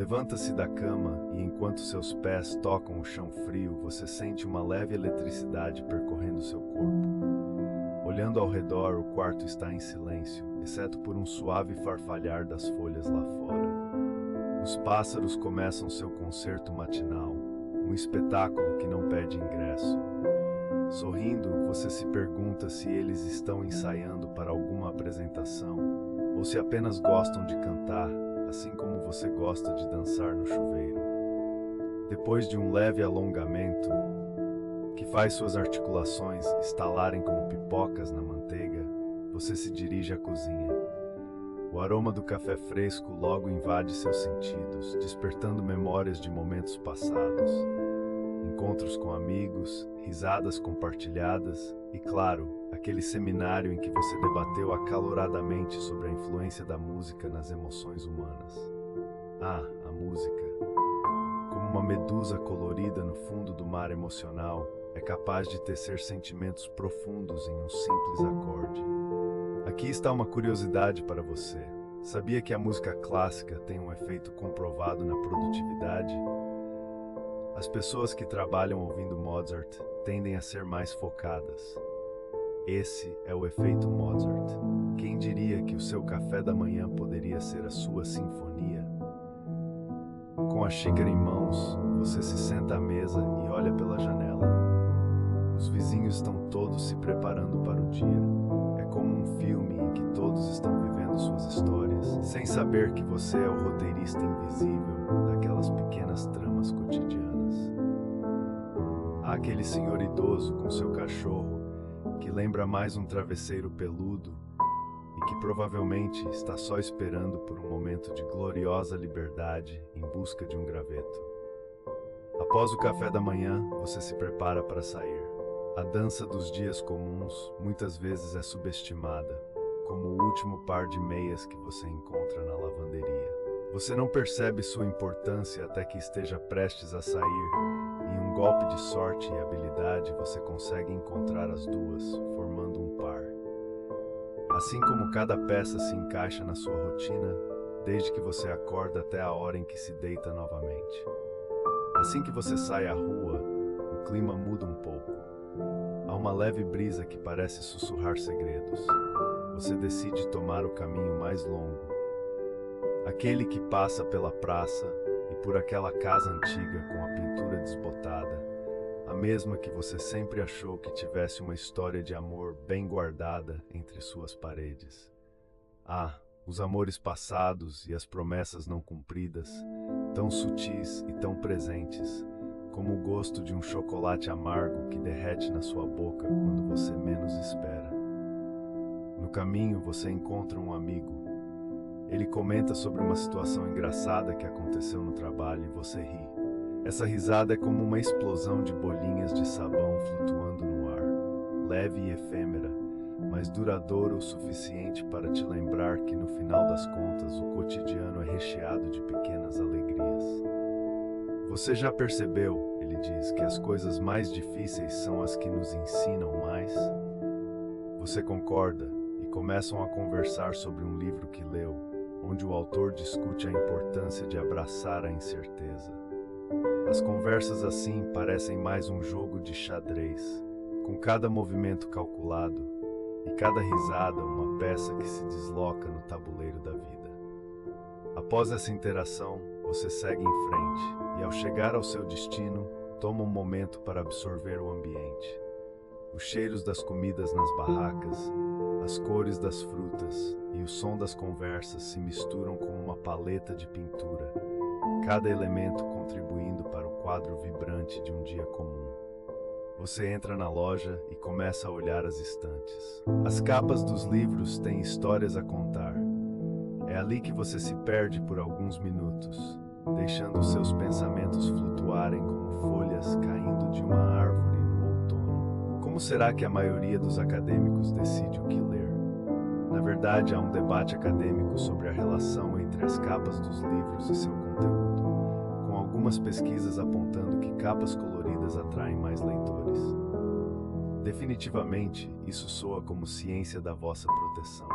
Levanta-se da cama e, enquanto seus pés tocam o chão frio, você sente uma leve eletricidade percorrendo seu corpo. Olhando ao redor, o quarto está em silêncio, exceto por um suave farfalhar das folhas lá fora. Os pássaros começam seu concerto matinal, um espetáculo que não pede ingresso. Sorrindo, você se pergunta se eles estão ensaiando para alguma apresentação ou se apenas gostam de cantar, assim como você gosta de dançar no chuveiro. Depois de um leve alongamento, que faz suas articulações estalarem como pipocas na manteiga, você se dirige à cozinha. O aroma do café fresco logo invade seus sentidos, despertando memórias de momentos passados. Encontros com amigos, risadas compartilhadas e, claro, aquele seminário em que você debateu acaloradamente sobre a influência da música nas emoções humanas. Ah, a música. Como uma medusa colorida no fundo do mar emocional, é capaz de tecer sentimentos profundos em um simples acorde. Aqui está uma curiosidade para você. Sabia que a música clássica tem um efeito comprovado na produtividade? As pessoas que trabalham ouvindo Mozart tendem a ser mais focadas. Esse é o efeito Mozart. Quem diria que o seu café da manhã poderia ser a sua sinfonia? Com a xícara em mãos, você se senta à mesa e olha pela janela. Os vizinhos estão todos se preparando para o dia. É como um filme em que todos estão vivendo suas histórias, sem saber que você é o roteirista invisível daquelas pequenas tramas cotidianas. Há aquele senhor idoso com seu cachorro, que lembra mais um travesseiro peludo e que provavelmente está só esperando por um momento de gloriosa liberdade em busca de um graveto. Após o café da manhã, você se prepara para sair. A dança dos dias comuns muitas vezes é subestimada, como o último par de meias que você encontra na lavanderia. Você não percebe sua importância até que esteja prestes a sair, e em um golpe de sorte e habilidade você consegue encontrar as duas, formando um par. Assim como cada peça se encaixa na sua rotina, desde que você acorda até a hora em que se deita novamente. Assim que você sai à rua, o clima muda um pouco. Há uma leve brisa que parece sussurrar segredos. Você decide tomar o caminho mais longo, aquele que passa pela praça e por aquela casa antiga com a pintura desbotada, a mesma que você sempre achou que tivesse uma história de amor bem guardada entre suas paredes. Ah, os amores passados e as promessas não cumpridas, tão sutis e tão presentes, como o gosto de um chocolate amargo que derrete na sua boca quando você menos espera. No caminho você encontra um amigo. Ele comenta sobre uma situação engraçada que aconteceu no trabalho e você ri. Essa risada é como uma explosão de bolinhas de sabão flutuando no ar, leve e efêmera, mas duradoura o suficiente para te lembrar que no final das contas o cotidiano é recheado de pequenas alegrias. Você já percebeu, ele diz, que as coisas mais difíceis são as que nos ensinam mais? Você concorda e começam a conversar sobre um livro que leu, onde o autor discute a importância de abraçar a incerteza. As conversas assim parecem mais um jogo de xadrez, com cada movimento calculado e cada risada uma peça que se desloca no tabuleiro da vida. Após essa interação, você segue em frente e, ao chegar ao seu destino, toma um momento para absorver o ambiente. Os cheiros das comidas nas barracas, as cores das frutas e o som das conversas se misturam como uma paleta de pintura, cada elemento contribuindo para o quadro vibrante de um dia comum. Você entra na loja e começa a olhar as estantes. As capas dos livros têm histórias a contar. É ali que você se perde por alguns minutos, deixando seus pensamentos flutuarem como folhas caindo de uma árvore no outono. Como será que a maioria dos acadêmicos decide o que ler? Na verdade, há um debate acadêmico sobre a relação entre as capas dos livros e seu conteúdo, com algumas pesquisas apontando que capas coloridas atraem mais leitores. Definitivamente, isso soa como ciência da vossa proteção.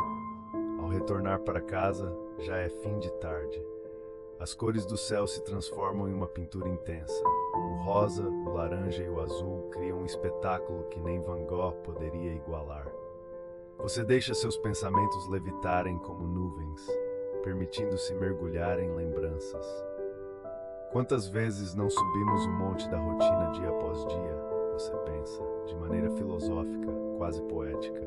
Ao retornar para casa, já é fim de tarde. As cores do céu se transformam em uma pintura intensa. O rosa, o laranja e o azul criam um espetáculo que nem Van Gogh poderia igualar. Você deixa seus pensamentos levitarem como nuvens, permitindo-se mergulhar em lembranças. Quantas vezes não subimos o monte da rotina dia após dia, você pensa, de maneira filosófica, quase poética.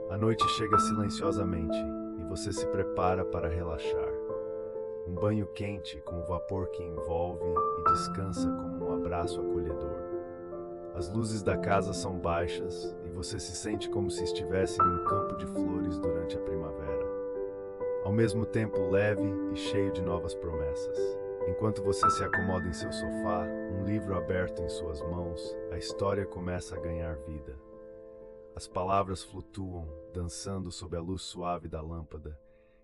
A noite chega silenciosamente e você se prepara para relaxar. Um banho quente com o vapor que envolve e descansa como um abraço acolhedor. As luzes da casa são baixas e você se sente como se estivesse em um campo de flores durante a primavera. Ao mesmo tempo leve e cheio de novas promessas. Enquanto você se acomoda em seu sofá, um livro aberto em suas mãos, a história começa a ganhar vida. As palavras flutuam, dançando sob a luz suave da lâmpada,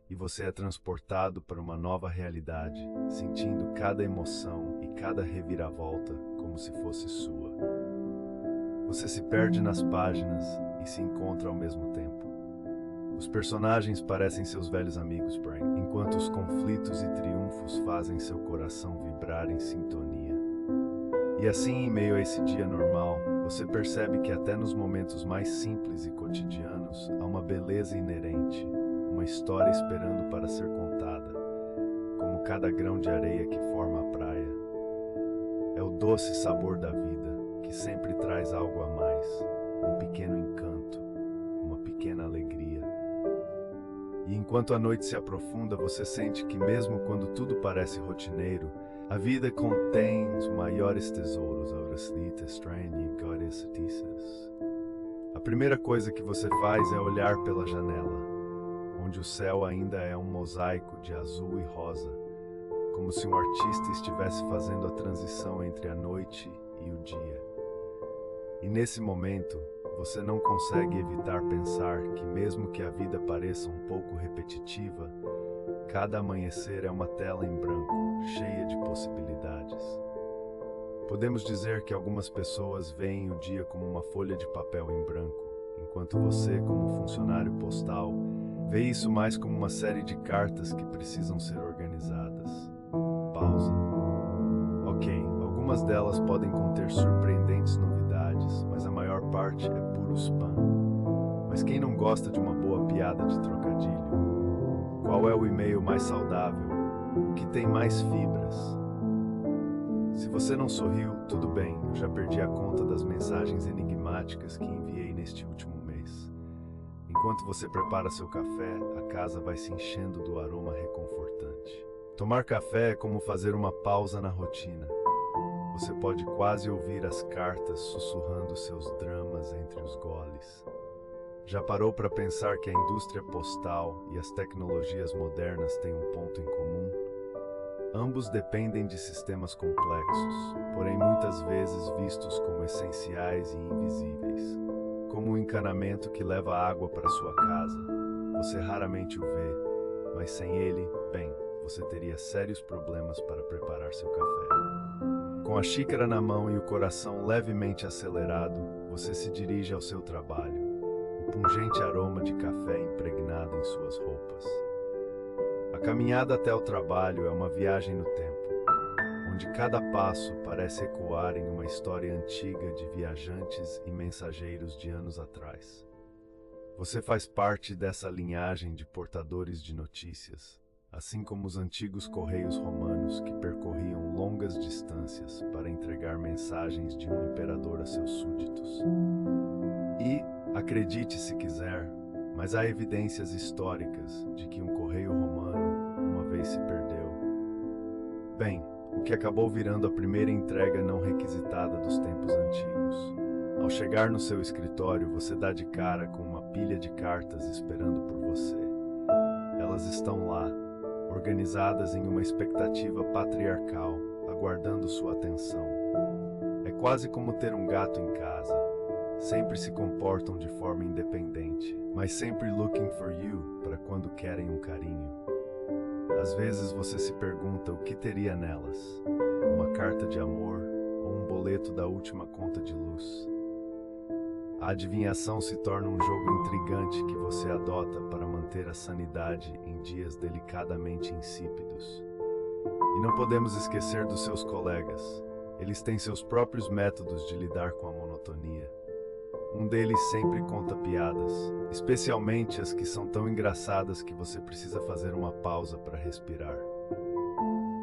e você é transportado para uma nova realidade, sentindo cada emoção e cada reviravolta como se fosse sua. Você se perde nas páginas e se encontra ao mesmo tempo. Os personagens parecem seus velhos amigos, Brain, enquanto os conflitos e triunfos fazem seu coração vibrar em sintonia. E assim, em meio a esse dia normal, você percebe que até nos momentos mais simples e cotidianos há uma beleza inerente, uma história esperando para ser contada, como cada grão de areia que forma a praia. É o doce sabor da vida, que sempre traz algo a mais, um pequeno encanto, uma pequena alegria. E enquanto a noite se aprofunda, você sente que mesmo quando tudo parece rotineiro, a vida contém os maiores tesouros. A primeira coisa que você faz é olhar pela janela, onde o céu ainda é um mosaico de azul e rosa, como se um artista estivesse fazendo a transição entre a noite e o dia. E nesse momento, você não consegue evitar pensar que mesmo que a vida pareça um pouco repetitiva, cada amanhecer é uma tela em branco, cheia de possibilidades. Podemos dizer que algumas pessoas veem o dia como uma folha de papel em branco, enquanto você, como funcionário postal, vê isso mais como uma série de cartas que precisam ser organizadas. Pausa. Ok, algumas delas podem conter surpreendentes novidades, mas a maior parte é puro spam. Mas quem não gosta de uma boa piada de trocadilho? Qual é o e-mail mais saudável? O que tem mais fibras? Se você não sorriu, tudo bem, eu já perdi a conta das mensagens enigmáticas que enviei neste último mês. Enquanto você prepara seu café, a casa vai se enchendo do aroma reconfortante. Tomar café é como fazer uma pausa na rotina. Você pode quase ouvir as cartas sussurrando seus dramas entre os goles. Já parou para pensar que a indústria postal e as tecnologias modernas têm um ponto em comum? Ambos dependem de sistemas complexos, porém muitas vezes vistos como essenciais e invisíveis. Como um encanamento que leva água para sua casa. Você raramente o vê, mas sem ele, bem, você teria sérios problemas para preparar seu café. Com a xícara na mão e o coração levemente acelerado, você se dirige ao seu trabalho, o pungente aroma de café impregnado em suas roupas. A caminhada até o trabalho é uma viagem no tempo, onde cada passo parece ecoar em uma história antiga de viajantes e mensageiros de anos atrás. Você faz parte dessa linhagem de portadores de notícias, assim como os antigos correios romanos que percorriam longas distâncias para entregar mensagens de um imperador a seus súditos. E, acredite se quiser, mas há evidências históricas de que um correio romano uma vez se perdeu. Bem, o que acabou virando a primeira entrega não requisitada dos tempos antigos. Ao chegar no seu escritório, você dá de cara com uma pilha de cartas esperando por você. Elas estão lá, organizadas em uma expectativa patriarcal, aguardando sua atenção. É quase como ter um gato em casa. Sempre se comportam de forma independente, mas sempre looking for you para quando querem um carinho. Às vezes você se pergunta o que teria nelas: uma carta de amor ou um boleto da última conta de luz. A adivinhação se torna um jogo intrigante que você adota para manter a sanidade em dias delicadamente insípidos. E não podemos esquecer dos seus colegas. Eles têm seus próprios métodos de lidar com a monotonia. Um deles sempre conta piadas, especialmente as que são tão engraçadas que você precisa fazer uma pausa para respirar.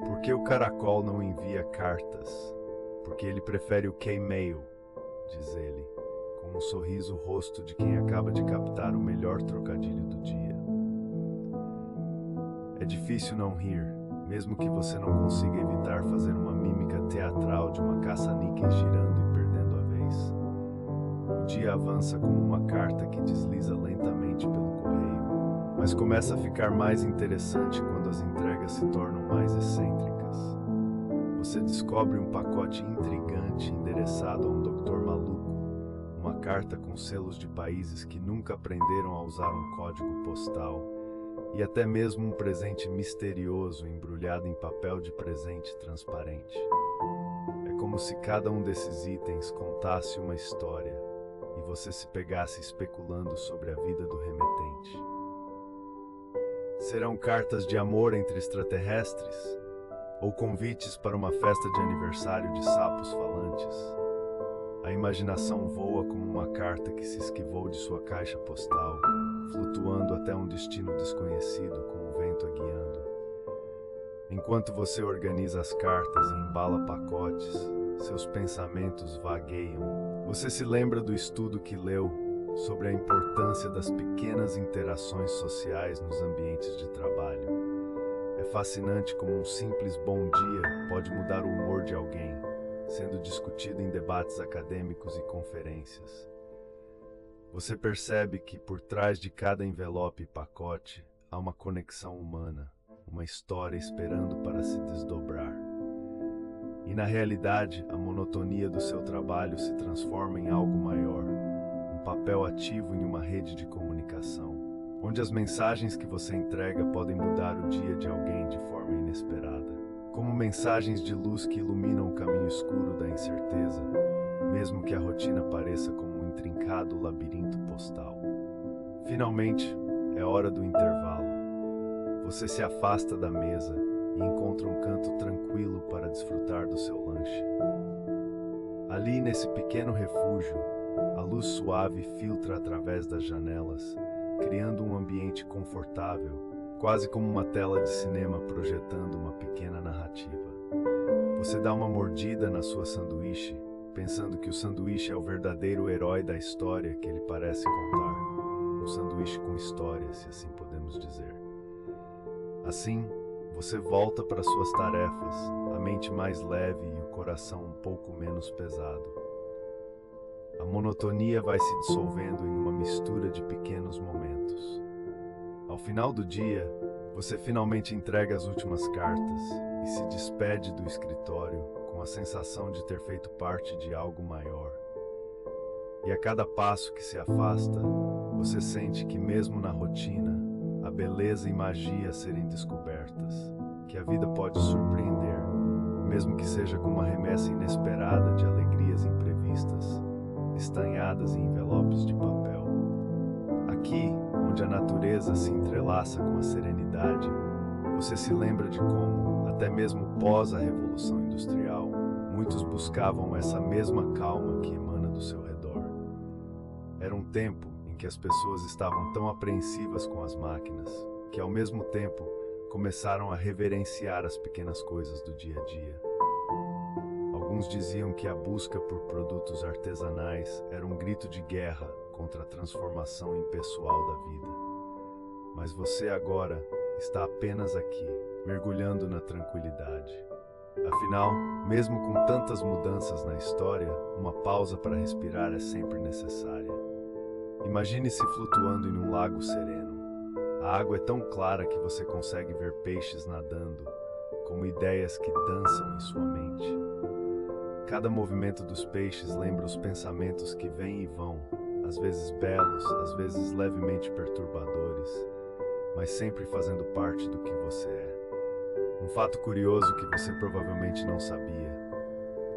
Por que o caracol não envia cartas? Porque ele prefere o K-mail, diz ele, com um sorriso no rosto de quem acaba de captar o melhor trocadilho do dia. É difícil não rir, mesmo que você não consiga evitar fazer uma mímica teatral de uma caça-níqueis girando e perdendo a vez. O dia avança como uma carta que desliza lentamente pelo correio, mas começa a ficar mais interessante quando as entregas se tornam mais excêntricas. Você descobre um pacote intrigante endereçado a um doutor maluco, uma carta com selos de países que nunca aprenderam a usar um código postal, e até mesmo um presente misterioso embrulhado em papel de presente transparente. É como se cada um desses itens contasse uma história e você se pegasse especulando sobre a vida do remetente. Serão cartas de amor entre extraterrestres? Ou convites para uma festa de aniversário de sapos falantes? A imaginação voa como uma carta que se esquivou de sua caixa postal, flutuando até um destino desconhecido com o vento a guiando. Enquanto você organiza as cartas e embala pacotes, seus pensamentos vagueiam. Você se lembra do estudo que leu sobre a importância das pequenas interações sociais nos ambientes de trabalho. É fascinante como um simples bom dia pode mudar o humor de alguém, sendo discutido em debates acadêmicos e conferências. Você percebe que por trás de cada envelope e pacote há uma conexão humana, uma história esperando para se desdobrar. E na realidade, a monotonia do seu trabalho se transforma em algo maior, um papel ativo em uma rede de comunicação, onde as mensagens que você entrega podem mudar o dia de alguém de forma inesperada, como mensagens de luz que iluminam o caminho escuro da incerteza, mesmo que a rotina pareça como um intrincado labirinto postal. Finalmente, é hora do intervalo. Você se afasta da mesa e encontra um canto tranquilo para desfrutar do seu lanche. Ali, nesse pequeno refúgio, a luz suave filtra através das janelas, criando um ambiente confortável, quase como uma tela de cinema projetando uma pequena narrativa. Você dá uma mordida na sua sanduíche, pensando que o sanduíche é o verdadeiro herói da história que ele parece contar. Um sanduíche com história, se assim podemos dizer. Assim, você volta para suas tarefas, a mente mais leve e o coração um pouco menos pesado. A monotonia vai se dissolvendo em uma mistura de pequenos momentos. Ao final do dia, você finalmente entrega as últimas cartas e se despede do escritório com a sensação de ter feito parte de algo maior. E a cada passo que se afasta, você sente que mesmo na rotina, a beleza e magia a serem descobertas, que a vida pode surpreender, mesmo que seja com uma remessa inesperada de alegrias imprevistas, estanhadas em envelopes de papel. Aqui, onde a natureza se entrelaça com a serenidade, você se lembra de como, até mesmo pós a Revolução Industrial, muitos buscavam essa mesma calma que emana do seu redor. Era um tempo em que as pessoas estavam tão apreensivas com as máquinas, que ao mesmo tempo começaram a reverenciar as pequenas coisas do dia a dia. Alguns diziam que a busca por produtos artesanais era um grito de guerra contra a transformação impessoal da vida. Mas você agora está apenas aqui, mergulhando na tranquilidade. Afinal, mesmo com tantas mudanças na história, uma pausa para respirar é sempre necessária. Imagine-se flutuando em um lago sereno. A água é tão clara que você consegue ver peixes nadando, como ideias que dançam em sua mente. Cada movimento dos peixes lembra os pensamentos que vêm e vão, às vezes belos, às vezes levemente perturbadores, mas sempre fazendo parte do que você é. Um fato curioso que você provavelmente não sabia: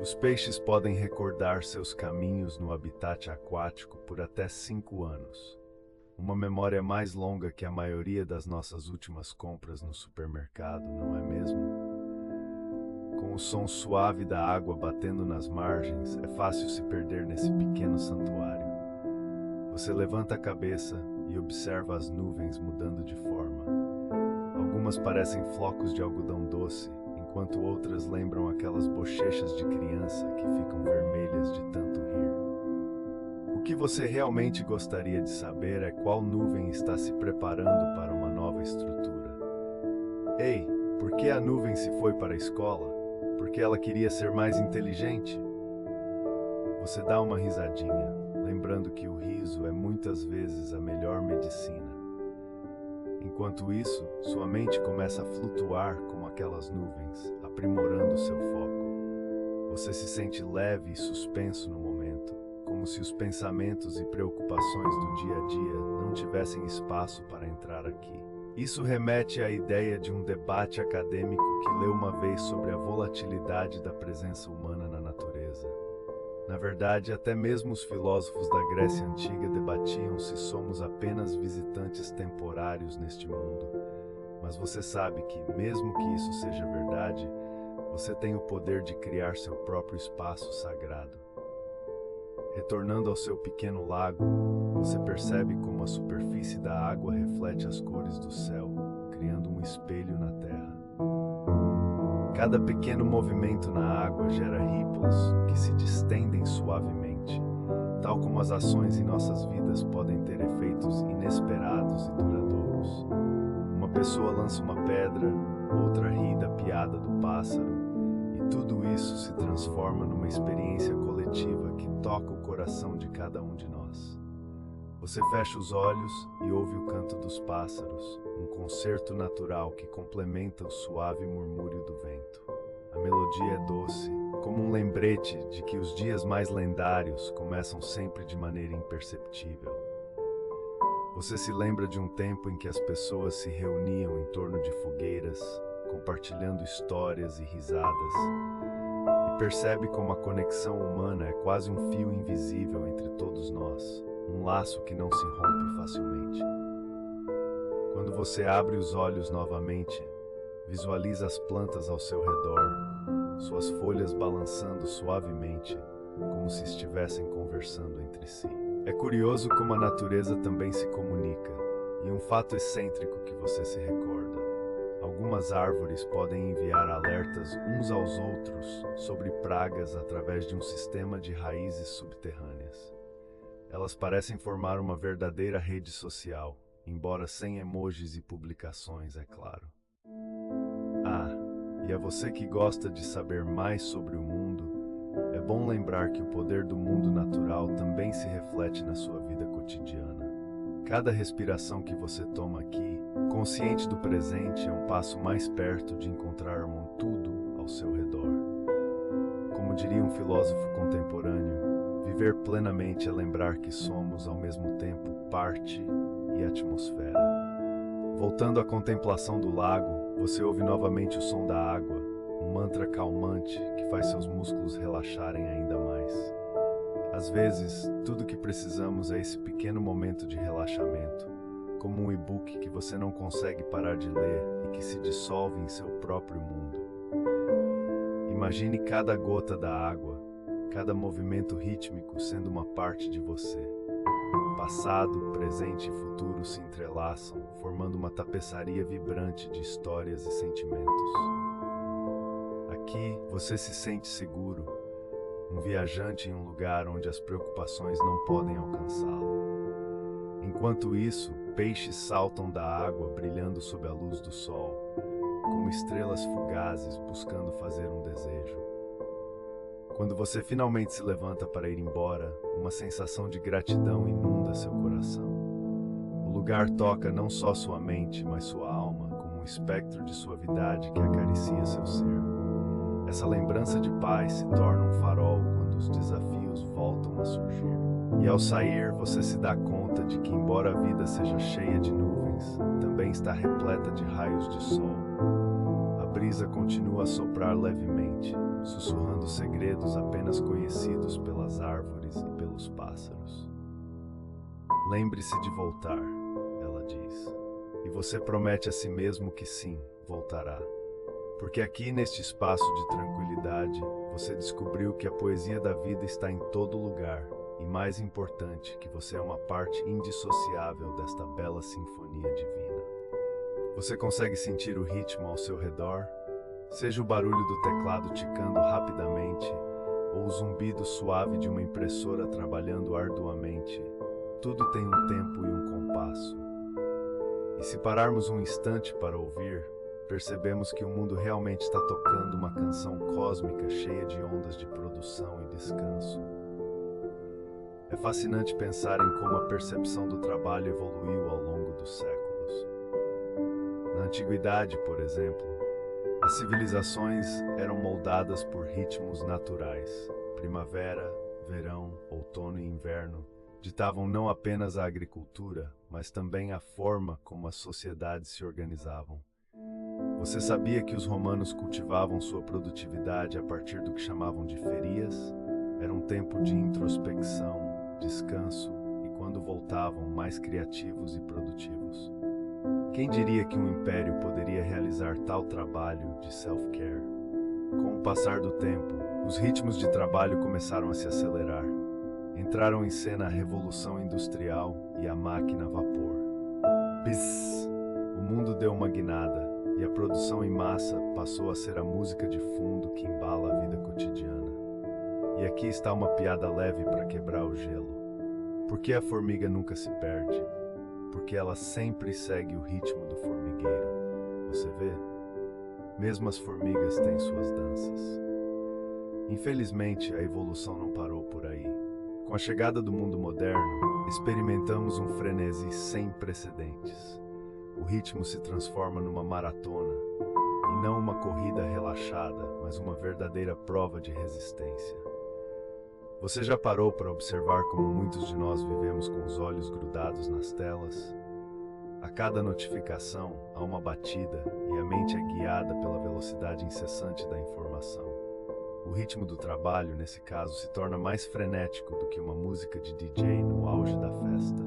os peixes podem recordar seus caminhos no habitat aquático por até 5 anos. Uma memória mais longa que a maioria das nossas últimas compras no supermercado, não é mesmo? o som suave da água batendo nas margens, é fácil se perder nesse pequeno santuário. Você levanta a cabeça e observa as nuvens mudando de forma. Algumas parecem flocos de algodão doce, enquanto outras lembram aquelas bochechas de criança que ficam vermelhas de tanto rir. O que você realmente gostaria de saber é qual nuvem está se preparando para uma nova estrutura. Ei, por que a nuvem se foi para a escola? Porque ela queria ser mais inteligente? Você dá uma risadinha, lembrando que o riso é muitas vezes a melhor medicina. Enquanto isso, sua mente começa a flutuar como aquelas nuvens, aprimorando seu foco. Você se sente leve e suspenso no momento, como se os pensamentos e preocupações do dia a dia não tivessem espaço para entrar aqui. Isso remete à ideia de um debate acadêmico que leu uma vez sobre a volatilidade da presença humana na natureza. Na verdade, até mesmo os filósofos da Grécia Antiga debatiam se somos apenas visitantes temporários neste mundo. Mas você sabe que, mesmo que isso seja verdade, você tem o poder de criar seu próprio espaço sagrado. Retornando ao seu pequeno lago, você percebe como a superfície da água reflete as cores do céu, criando um espelho na terra. Cada pequeno movimento na água gera ripples que se distendem suavemente, tal como as ações em nossas vidas podem ter efeitos inesperados e duradouros. Uma pessoa lança uma pedra, outra ri da piada do pássaro, e tudo isso se transforma numa experiência coletiva que toca o coração de cada um de nós. Você fecha os olhos e ouve o canto dos pássaros, um concerto natural que complementa o suave murmúrio do vento. A melodia é doce, como um lembrete de que os dias mais lendários começam sempre de maneira imperceptível. Você se lembra de um tempo em que as pessoas se reuniam em torno de fogueiras, compartilhando histórias e risadas, e percebe como a conexão humana é quase um fio invisível entre todos nós. Um laço que não se rompe facilmente. Quando você abre os olhos novamente, visualiza as plantas ao seu redor, suas folhas balançando suavemente, como se estivessem conversando entre si. É curioso como a natureza também se comunica, e um fato excêntrico que você se recorda. Algumas árvores podem enviar alertas uns aos outros sobre pragas através de um sistema de raízes subterrâneas. Elas parecem formar uma verdadeira rede social, embora sem emojis e publicações, é claro. Ah, e a você que gosta de saber mais sobre o mundo, é bom lembrar que o poder do mundo natural também se reflete na sua vida cotidiana. Cada respiração que você toma aqui, consciente do presente, é um passo mais perto de encontrar tudo ao seu redor. Como diria um filósofo contemporâneo, viver plenamente é lembrar que somos, ao mesmo tempo, parte e atmosfera. Voltando à contemplação do lago, você ouve novamente o som da água, um mantra calmante que faz seus músculos relaxarem ainda mais. Às vezes, tudo o que precisamos é esse pequeno momento de relaxamento, como um e-book que você não consegue parar de ler e que se dissolve em seu próprio mundo. Imagine cada gota da água, cada movimento rítmico sendo uma parte de você. Passado, presente e futuro se entrelaçam, formando uma tapeçaria vibrante de histórias e sentimentos. Aqui, você se sente seguro, um viajante em um lugar onde as preocupações não podem alcançá-lo. Enquanto isso, peixes saltam da água brilhando sob a luz do sol, como estrelas fugazes buscando fazer um desejo. Quando você finalmente se levanta para ir embora, uma sensação de gratidão inunda seu coração. O lugar toca não só sua mente, mas sua alma, como um espectro de suavidade que acaricia seu ser. Essa lembrança de paz se torna um farol quando os desafios voltam a surgir. E ao sair, você se dá conta de que, embora a vida seja cheia de nuvens, também está repleta de raios de sol. A brisa continua a soprar levemente, sussurrando segredos apenas conhecidos pelas árvores e pelos pássaros. Lembre-se de voltar, ela diz, e você promete a si mesmo que sim, voltará. Porque aqui neste espaço de tranquilidade, você descobriu que a poesia da vida está em todo lugar e, mais importante, que você é uma parte indissociável desta bela sinfonia divina. Você consegue sentir o ritmo ao seu redor? Seja o barulho do teclado ticando rapidamente ou o zumbido suave de uma impressora trabalhando arduamente, tudo tem um tempo e um compasso. E se pararmos um instante para ouvir, percebemos que o mundo realmente está tocando uma canção cósmica cheia de ondas de produção e descanso. É fascinante pensar em como a percepção do trabalho evoluiu ao longo dos séculos. Na antiguidade, por exemplo, as civilizações eram moldadas por ritmos naturais. Primavera, verão, outono e inverno ditavam não apenas a agricultura, mas também a forma como as sociedades se organizavam. Você sabia que os romanos cultivavam sua produtividade a partir do que chamavam de ferias? Era um tempo de introspecção, descanso e, quando voltavam, mais criativos e produtivos. Quem diria que um império poderia realizar tal trabalho de self-care? Com o passar do tempo, os ritmos de trabalho começaram a se acelerar. Entraram em cena a Revolução Industrial e a máquina a vapor. Bzzz! O mundo deu uma guinada e a produção em massa passou a ser a música de fundo que embala a vida cotidiana. E aqui está uma piada leve para quebrar o gelo. Por que a formiga nunca se perde? Porque ela sempre segue o ritmo do formigueiro. Você vê? Mesmo as formigas têm suas danças. Infelizmente, a evolução não parou por aí. Com a chegada do mundo moderno, experimentamos um frenesi sem precedentes. O ritmo se transforma numa maratona, e não uma corrida relaxada, mas uma verdadeira prova de resistência. Você já parou para observar como muitos de nós vivemos com os olhos grudados nas telas? A cada notificação há uma batida e a mente é guiada pela velocidade incessante da informação. O ritmo do trabalho, nesse caso, se torna mais frenético do que uma música de DJ no auge da festa.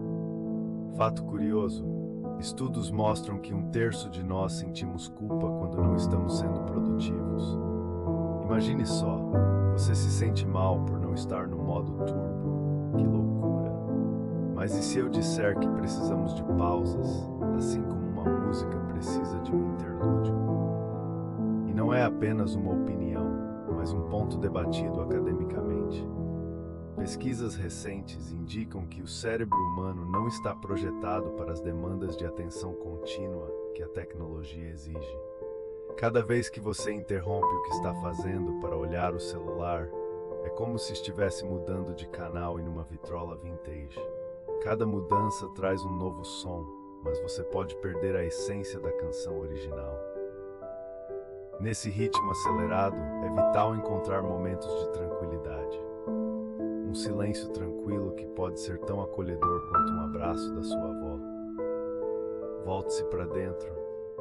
Fato curioso, estudos mostram que 1/3 de nós sentimos culpa quando não estamos sendo produtivos. Imagine só, você se sente mal por não estar no modo turbo. Que loucura! Mas e se eu disser que precisamos de pausas, assim como uma música precisa de um interlúdio? E não é apenas uma opinião, mas um ponto debatido academicamente. Pesquisas recentes indicam que o cérebro humano não está projetado para as demandas de atenção contínua que a tecnologia exige. Cada vez que você interrompe o que está fazendo para olhar o celular, é como se estivesse mudando de canal em uma vitrola vintage. Cada mudança traz um novo som, mas você pode perder a essência da canção original. Nesse ritmo acelerado, é vital encontrar momentos de tranquilidade. Um silêncio tranquilo que pode ser tão acolhedor quanto um abraço da sua avó. Volte-se para dentro,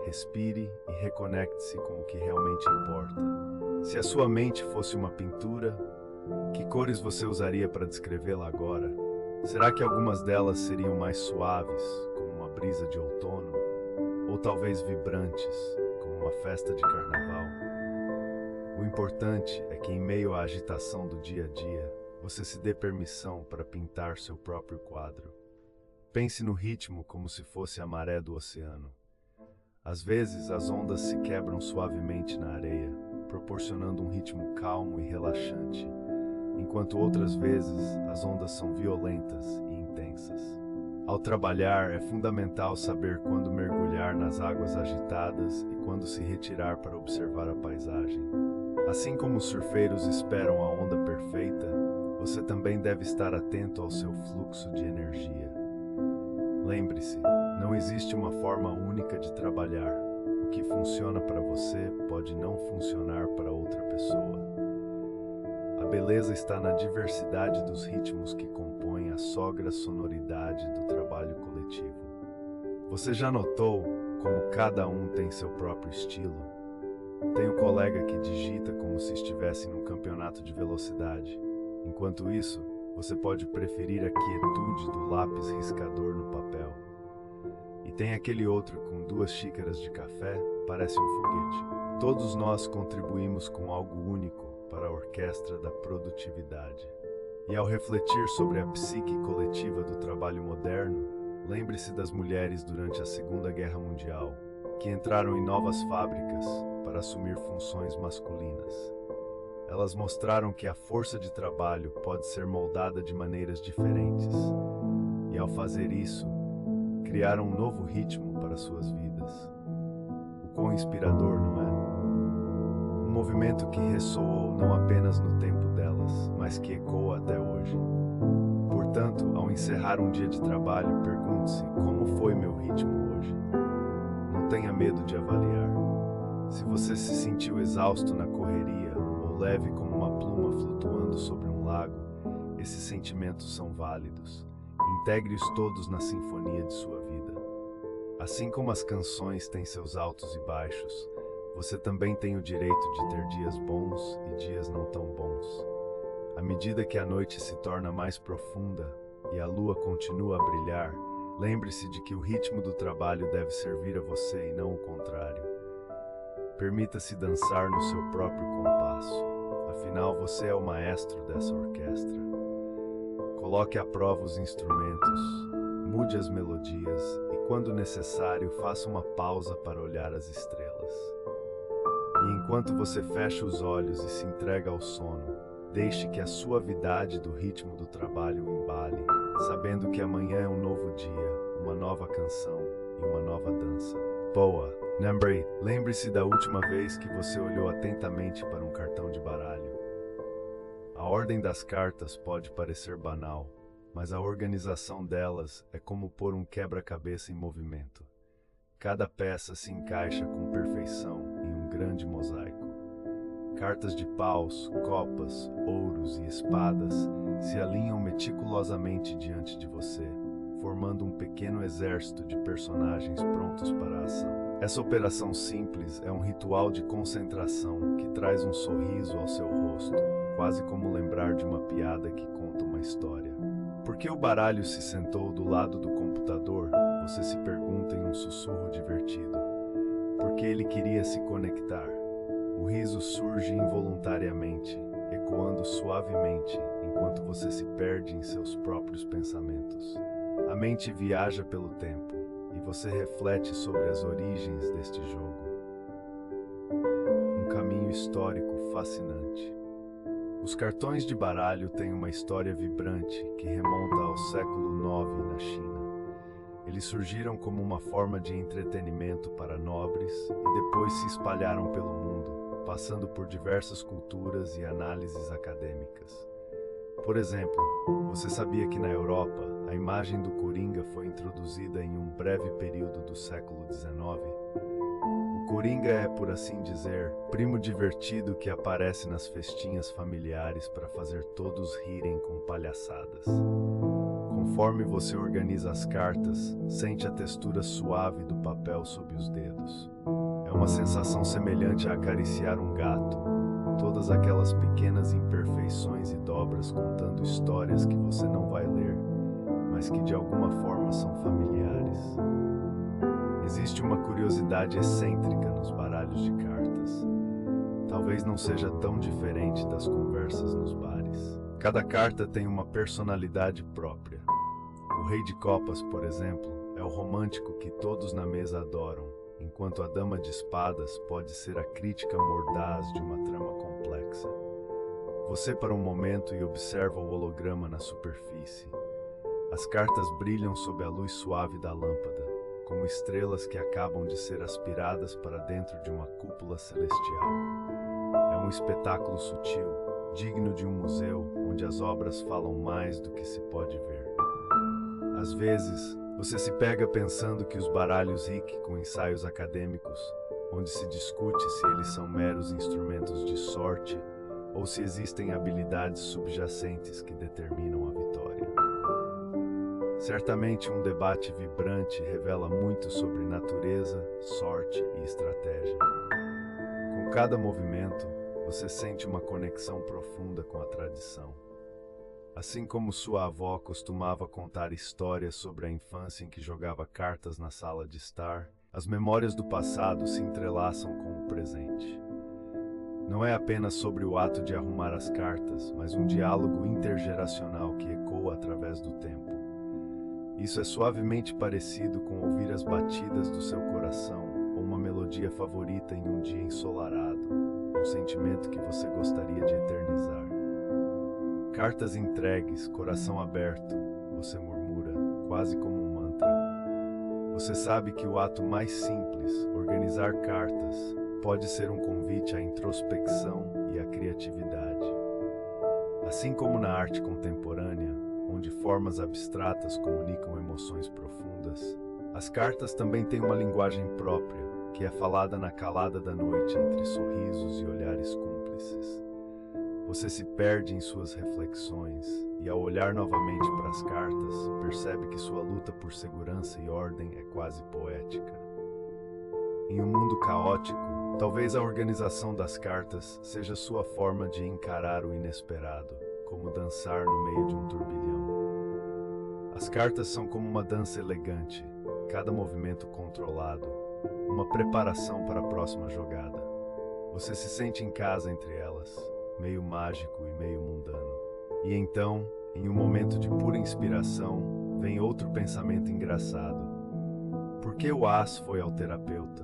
respire e reconecte-se com o que realmente importa. Se a sua mente fosse uma pintura, que cores você usaria para descrevê-la agora? Será que algumas delas seriam mais suaves, como uma brisa de outono? Ou talvez vibrantes, como uma festa de carnaval? O importante é que, em meio à agitação do dia a dia, você se dê permissão para pintar seu próprio quadro. Pense no ritmo como se fosse a maré do oceano. Às vezes, as ondas se quebram suavemente na areia, proporcionando um ritmo calmo e relaxante, enquanto outras vezes as ondas são violentas e intensas. Ao trabalhar, é fundamental saber quando mergulhar nas águas agitadas e quando se retirar para observar a paisagem. Assim como os surfeiros esperam a onda perfeita, você também deve estar atento ao seu fluxo de energia. Lembre-se, não existe uma forma única de trabalhar. O que funciona para você pode não funcionar para outra pessoa. A beleza está na diversidade dos ritmos que compõem a sogra sonoridade do trabalho coletivo. Você já notou como cada um tem seu próprio estilo? Tem o colega que digita como se estivesse num campeonato de velocidade. Enquanto isso, você pode preferir a quietude do lápis riscador no papel. E tem aquele outro com 2 xícaras de café, parece um foguete. Todos nós contribuímos com algo único para a orquestra da produtividade. E ao refletir sobre a psique coletiva do trabalho moderno, lembre-se das mulheres durante a Segunda Guerra Mundial, que entraram em novas fábricas para assumir funções masculinas. Elas mostraram que a força de trabalho pode ser moldada de maneiras diferentes, e ao fazer isso, criaram um novo ritmo para suas vidas. O quão inspirador, não é? Um movimento que ressoou não apenas no tempo delas, mas que ecoa até hoje. Portanto, ao encerrar um dia de trabalho, pergunte-se: como foi meu ritmo hoje? Não tenha medo de avaliar. Se você se sentiu exausto na correria ou leve como uma pluma flutuando sobre um lago, esses sentimentos são válidos. Integre-os todos na sinfonia de sua vida. Assim como as canções têm seus altos e baixos, você também tem o direito de ter dias bons e dias não tão bons. À medida que a noite se torna mais profunda e a lua continua a brilhar, lembre-se de que o ritmo do trabalho deve servir a você e não o contrário. Permita-se dançar no seu próprio compasso, afinal você é o maestro dessa orquestra. Coloque à prova os instrumentos, mude as melodias e, quando necessário, faça uma pausa para olhar as estrelas. E enquanto você fecha os olhos e se entrega ao sono, deixe que a suavidade do ritmo do trabalho o embale, sabendo que amanhã é um novo dia, uma nova canção e uma nova dança. Boa! Lembre-se da última vez que você olhou atentamente para um cartão de baralho. A ordem das cartas pode parecer banal, mas a organização delas é como pôr um quebra-cabeça em movimento. Cada peça se encaixa com perfeição em um grande mosaico. Cartas de paus, copas, ouros e espadas se alinham meticulosamente diante de você, formando um pequeno exército de personagens prontos para a ação. Essa operação simples é um ritual de concentração que traz um sorriso ao seu rosto, quase como lembrar de uma piada que conta uma história. Por que o baralho se sentou do lado do computador? Você se pergunta em um sussurro divertido. Porque ele queria se conectar. O riso surge involuntariamente, ecoando suavemente, enquanto você se perde em seus próprios pensamentos. A mente viaja pelo tempo, e você reflete sobre as origens deste jogo. Um caminho histórico fascinante. Os cartões de baralho têm uma história vibrante que remonta ao século IX na China. Eles surgiram como uma forma de entretenimento para nobres e depois se espalharam pelo mundo, passando por diversas culturas e análises acadêmicas. Por exemplo, você sabia que na Europa a imagem do Coringa foi introduzida em um breve período do século XIX? O Coringa é, por assim dizer, primo divertido que aparece nas festinhas familiares para fazer todos rirem com palhaçadas. Conforme você organiza as cartas, sente a textura suave do papel sob os dedos. É uma sensação semelhante a acariciar um gato, todas aquelas pequenas imperfeições e dobras contando histórias que você não vai ler, mas que de alguma forma são familiares. Existe uma curiosidade excêntrica nos baralhos de cartas. Talvez não seja tão diferente das conversas nos bares. Cada carta tem uma personalidade própria. O Rei de Copas, por exemplo, é o romântico que todos na mesa adoram, enquanto a Dama de Espadas pode ser a crítica mordaz de uma trama complexa. Você para um momento e observa o holograma na superfície. As cartas brilham sob a luz suave da lâmpada, como estrelas que acabam de ser aspiradas para dentro de uma cúpula celestial. É um espetáculo sutil, digno de um museu onde as obras falam mais do que se pode ver. Às vezes, você se pega pensando que os baralhos Rick com ensaios acadêmicos, onde se discute se eles são meros instrumentos de sorte ou se existem habilidades subjacentes que determinam a vitória. Certamente um debate vibrante revela muito sobre natureza, sorte e estratégia. Com cada movimento, você sente uma conexão profunda com a tradição. Assim como sua avó costumava contar histórias sobre a infância em que jogava cartas na sala de estar, As memórias do passado se entrelaçam com o presente. Não é apenas sobre o ato de arrumar as cartas, mas um diálogo intergeracional que ecoa através do tempo. Isso é suavemente parecido com ouvir as batidas do seu coração ou uma melodia favorita em um dia ensolarado, um sentimento que você gostaria de eternizar. Cartas entregues, coração aberto, você murmura, quase como um mantra. Você sabe que o ato mais simples, organizar cartas, pode ser um convite à introspecção e à criatividade. Assim como na arte contemporânea, onde formas abstratas comunicam emoções profundas, as cartas também têm uma linguagem própria, que é falada na calada da noite entre sorrisos e olhares cúmplices. Você se perde em suas reflexões e, ao olhar novamente para as cartas, percebe que sua luta por segurança e ordem é quase poética. Em um mundo caótico, talvez a organização das cartas seja sua forma de encarar o inesperado, como dançar no meio de um turbilhão. As cartas são como uma dança elegante, cada movimento controlado, uma preparação para a próxima jogada. Você se sente em casa entre elas, meio mágico e meio mundano. E então, em um momento de pura inspiração, vem outro pensamento engraçado. Por que o As foi ao terapeuta?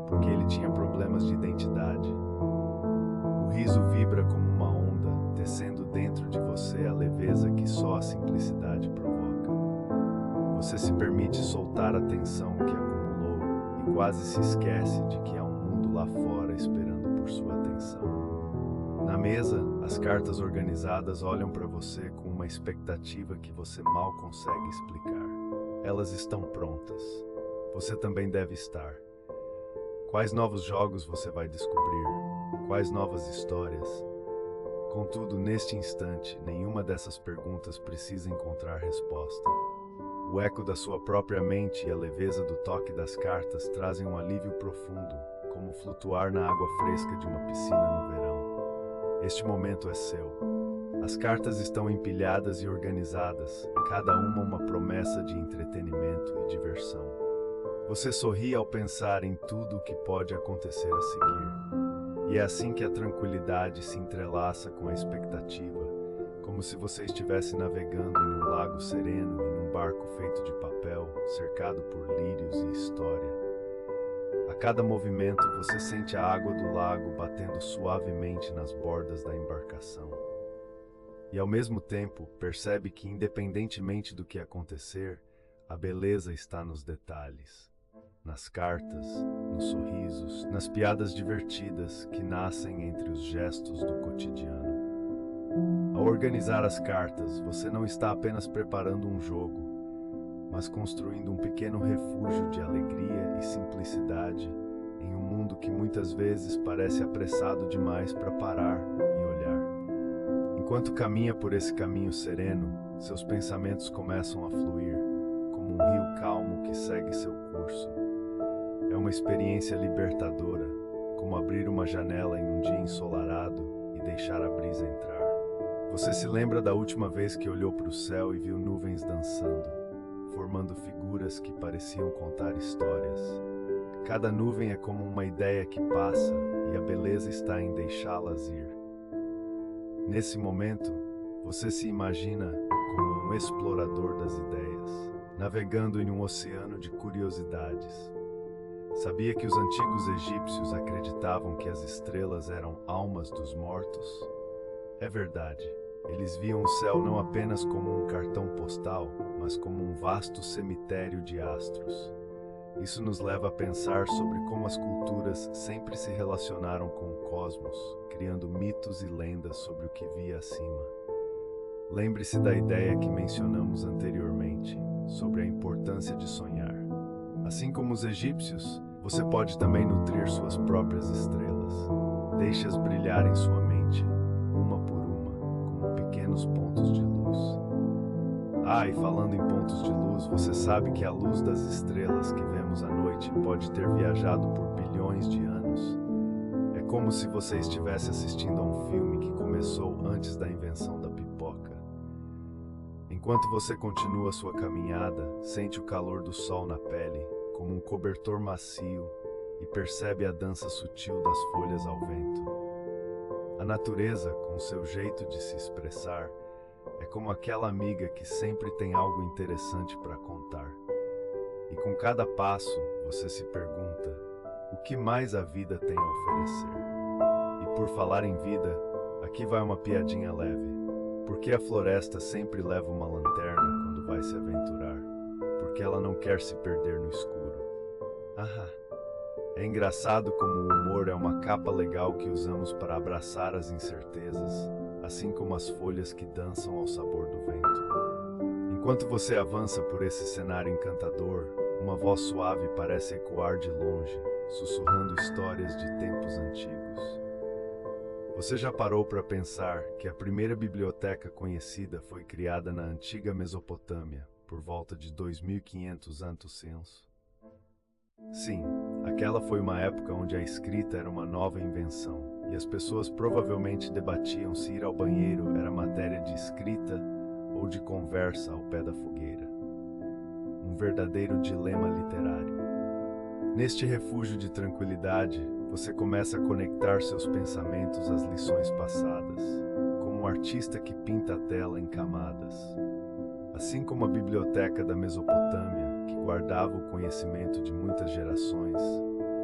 Porque ele tinha problemas de identidade. O riso vibra como uma onda, tecendo dentro de você a leveza que só a simplicidade provoca. Você se permite soltar a tensão que acumulou e quase se esquece de que há um mundo lá fora esperando por sua atenção. Na mesa, as cartas organizadas olham para você com uma expectativa que você mal consegue explicar. Elas estão prontas. Você também deve estar. Quais novos jogos você vai descobrir? Quais novas histórias? Contudo, neste instante, nenhuma dessas perguntas precisa encontrar resposta. O eco da sua própria mente e a leveza do toque das cartas trazem um alívio profundo, como flutuar na água fresca de uma piscina no verão. Este momento é seu. As cartas estão empilhadas e organizadas, cada uma promessa de entretenimento e diversão. Você sorri ao pensar em tudo o que pode acontecer a seguir. E é assim que a tranquilidade se entrelaça com a expectativa, como se você estivesse navegando em um lago sereno, em um barco feito de papel, cercado por lírios e história. A cada movimento, você sente a água do lago batendo suavemente nas bordas da embarcação. E ao mesmo tempo, percebe que, independentemente do que acontecer, a beleza está nos detalhes, nas cartas, nos sorrisos, nas piadas divertidas que nascem entre os gestos do cotidiano. Ao organizar as cartas, você não está apenas preparando um jogo, mas construindo um pequeno refúgio de alegria e simplicidade em um mundo que muitas vezes parece apressado demais para parar e olhar. Enquanto caminha por esse caminho sereno, seus pensamentos começam a fluir, como um rio calmo que segue seu curso. É uma experiência libertadora, como abrir uma janela em um dia ensolarado e deixar a brisa entrar. Você se lembra da última vez que olhou para o céu e viu nuvens dançando, formando figuras que pareciam contar histórias. Cada nuvem é como uma ideia que passa, e a beleza está em deixá-las ir. Nesse momento, você se imagina como um explorador das ideias, navegando em um oceano de curiosidades. Sabia que os antigos egípcios acreditavam que as estrelas eram almas dos mortos? É verdade. Eles viam o céu não apenas como um cartão postal, mas como um vasto cemitério de astros. Isso nos leva a pensar sobre como as culturas sempre se relacionaram com o cosmos, criando mitos e lendas sobre o que via acima. Lembre-se da ideia que mencionamos anteriormente, sobre a importância de sonhar. Assim como os egípcios, você pode também nutrir suas próprias estrelas. Deixe-as brilhar em sua mente, uma por uma, como pequenos pontos de luz. E falando em pontos de luz, você sabe que a luz das estrelas que vemos à noite pode ter viajado por bilhões de anos. É como se você estivesse assistindo a um filme que começou antes da invenção da pipoca. Enquanto você continua sua caminhada, sente o calor do sol na pele, como um cobertor macio e percebe a dança sutil das folhas ao vento. A natureza, com seu jeito de se expressar, é como aquela amiga que sempre tem algo interessante para contar. E com cada passo, você se pergunta: o que mais a vida tem a oferecer? E por falar em vida, aqui vai uma piadinha leve. Por que a floresta sempre leva uma lanterna quando vai se aventurar? Porque ela não quer se perder no escuro. Ah, é engraçado como o humor é uma capa legal que usamos para abraçar as incertezas, assim como as folhas que dançam ao sabor do vento. Enquanto você avança por esse cenário encantador, uma voz suave parece ecoar de longe, sussurrando histórias de tempos antigos. Você já parou para pensar que a primeira biblioteca conhecida foi criada na antiga Mesopotâmia, por volta de 2500 a.C.? Sim, aquela foi uma época onde a escrita era uma nova invenção, e as pessoas provavelmente debatiam se ir ao banheiro era matéria de escrita ou de conversa ao pé da fogueira. Um verdadeiro dilema literário. Neste refúgio de tranquilidade, você começa a conectar seus pensamentos às lições passadas, como um artista que pinta a tela em camadas. Assim como a biblioteca da Mesopotâmia, que guardava o conhecimento de muitas gerações,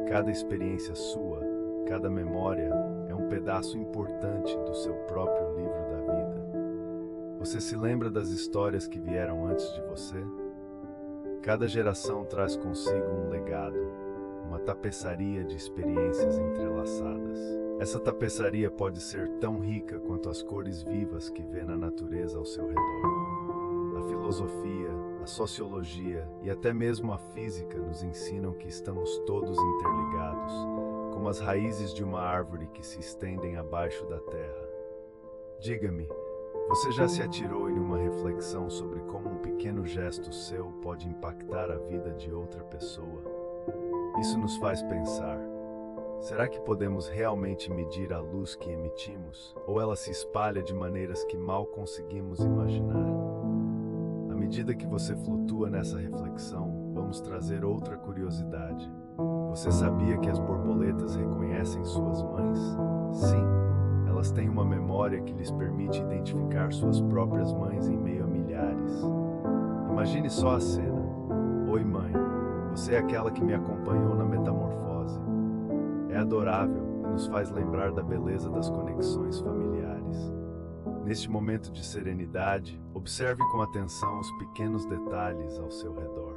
cada experiência sua, cada memória, é um pedaço importante do seu próprio livro da vida. Você se lembra das histórias que vieram antes de você? Cada geração traz consigo um legado, uma tapeçaria de experiências entrelaçadas. Essa tapeçaria pode ser tão rica quanto as cores vivas que vê na natureza ao seu redor. A filosofia, a sociologia e até mesmo a física nos ensinam que estamos todos interligados, como as raízes de uma árvore que se estendem abaixo da terra. Diga-me, você já se atirou em uma reflexão sobre como um pequeno gesto seu pode impactar a vida de outra pessoa? Isso nos faz pensar: será que podemos realmente medir a luz que emitimos, ou ela se espalha de maneiras que mal conseguimos imaginar? À medida que você flutua nessa reflexão, vamos trazer outra curiosidade. Você sabia que as borboletas reconhecem suas mães? Sim, elas têm uma memória que lhes permite identificar suas próprias mães em meio a milhares. Imagine só a cena. Oi, mãe. Você é aquela que me acompanhou na metamorfose. É adorável e nos faz lembrar da beleza das conexões familiares. Neste momento de serenidade, observe com atenção os pequenos detalhes ao seu redor.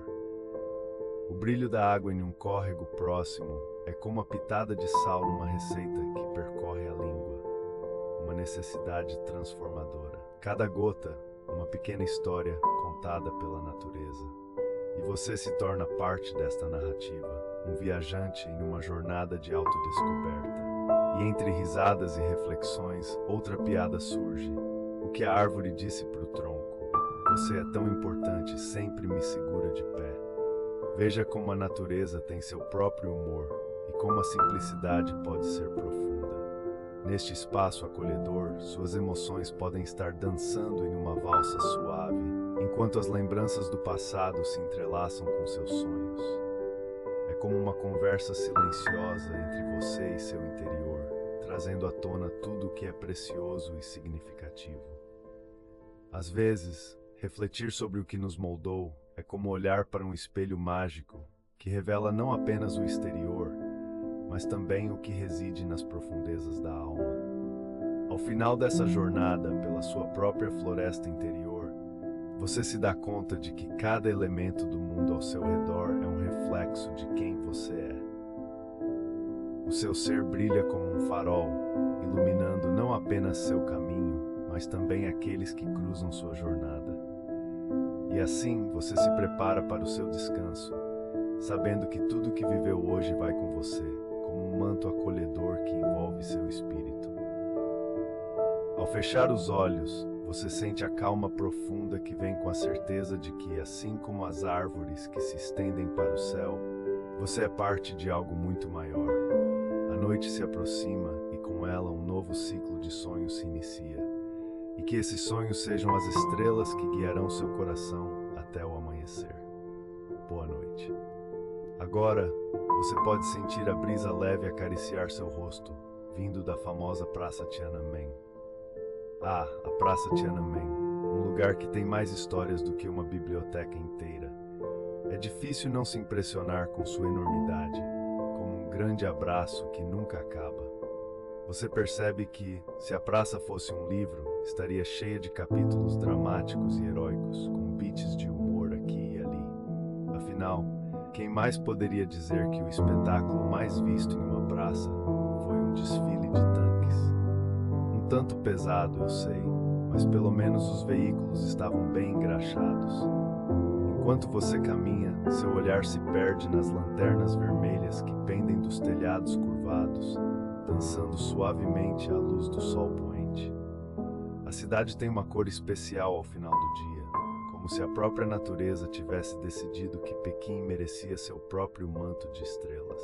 O brilho da água em um córrego próximo é como a pitada de sal numa receita que percorre a língua, uma necessidade transformadora. Cada gota, uma pequena história contada pela natureza. E você se torna parte desta narrativa, um viajante em uma jornada de autodescoberta. E entre risadas e reflexões, outra piada surge. O que a árvore disse para o tronco: você é tão importante, sempre me segura de pé. Veja como a natureza tem seu próprio humor e como a simplicidade pode ser profunda. Neste espaço acolhedor, suas emoções podem estar dançando em uma valsa suave, enquanto as lembranças do passado se entrelaçam com seus sonhos. É como uma conversa silenciosa entre você e seu interior, trazendo à tona tudo o que é precioso e significativo. Às vezes, refletir sobre o que nos moldou é como olhar para um espelho mágico que revela não apenas o exterior, mas também o que reside nas profundezas da alma. Ao final dessa jornada pela sua própria floresta interior, você se dá conta de que cada elemento do mundo ao seu redor é um reflexo de quem você é. O seu ser brilha como um farol, iluminando não apenas seu caminho, mas também aqueles que cruzam sua jornada. E assim você se prepara para o seu descanso, sabendo que tudo que viveu hoje vai com você, como um manto acolhedor que envolve seu espírito. Ao fechar os olhos, você sente a calma profunda que vem com a certeza de que, assim como as árvores que se estendem para o céu, você é parte de algo muito maior. A noite se aproxima e com ela um novo ciclo de sonhos se inicia. E que esses sonhos sejam as estrelas que guiarão seu coração até o amanhecer. Boa noite. Agora, você pode sentir a brisa leve acariciar seu rosto, vindo da famosa Praça Tiananmen. Ah, a Praça Tiananmen, um lugar que tem mais histórias do que uma biblioteca inteira. É difícil não se impressionar com sua enormidade, como um grande abraço que nunca acaba. Você percebe que, se a praça fosse um livro, estaria cheia de capítulos dramáticos e heróicos, com beats de humor aqui e ali. Afinal, quem mais poderia dizer que o espetáculo mais visto em uma praça foi um desfile de tanques? Um tanto pesado, eu sei, mas pelo menos os veículos estavam bem engraxados. Enquanto você caminha, seu olhar se perde nas lanternas vermelhas que pendem dos telhados curvados, dançando suavemente à luz do sol poente. A cidade tem uma cor especial ao final do dia, como se a própria natureza tivesse decidido que Pequim merecia seu próprio manto de estrelas.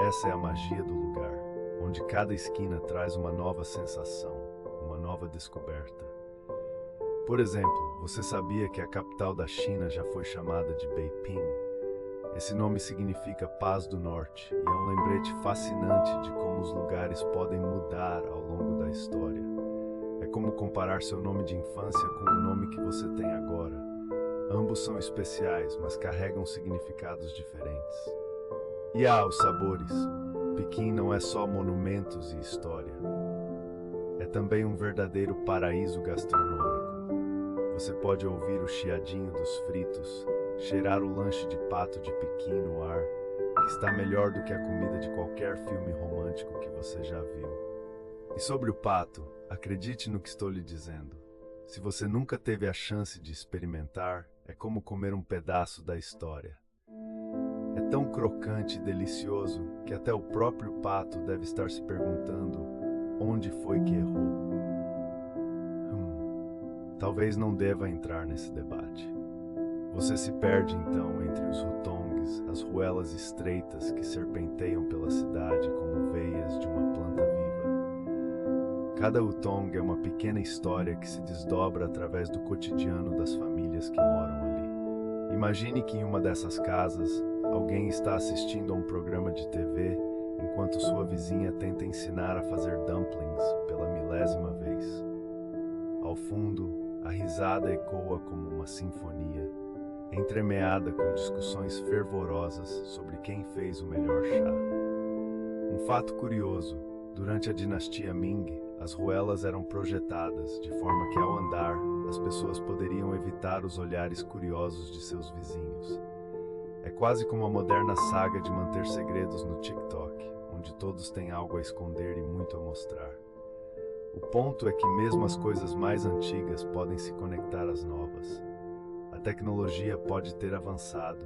Essa é a magia do lugar, onde cada esquina traz uma nova sensação, uma nova descoberta. Por exemplo, você sabia que a capital da China já foi chamada de Beiping? Esse nome significa Paz do Norte e é um lembrete fascinante de como os lugares podem mudar ao longo da história. É como comparar seu nome de infância com o nome que você tem agora. Ambos são especiais, mas carregam significados diferentes. E os sabores. Pequim não é só monumentos e história. É também um verdadeiro paraíso gastronômico. Você pode ouvir o chiadinho dos fritos, cheirar o lanche de pato de Pequim no ar, que está melhor do que a comida de qualquer filme romântico que você já viu. E sobre o pato, acredite no que estou lhe dizendo. Se você nunca teve a chance de experimentar, é como comer um pedaço da história. É tão crocante e delicioso que até o próprio pato deve estar se perguntando onde foi que errou. Talvez não deva entrar nesse debate. Você se perde então entre os hutongs, as ruelas estreitas que serpenteiam pela cidade como veias de uma planta viva. Cada hutong é uma pequena história que se desdobra através do cotidiano das famílias que moram ali. Imagine que em uma dessas casas, alguém está assistindo a um programa de TV enquanto sua vizinha tenta ensinar a fazer dumplings pela milésima vez. Ao fundo, a risada ecoa como uma sinfonia, entremeada com discussões fervorosas sobre quem fez o melhor chá. Um fato curioso, durante a dinastia Ming, as ruelas eram projetadas de forma que ao andar, as pessoas poderiam evitar os olhares curiosos de seus vizinhos. É quase como a moderna saga de manter segredos no TikTok, onde todos têm algo a esconder e muito a mostrar. O ponto é que mesmo as coisas mais antigas podem se conectar às novas. A tecnologia pode ter avançado,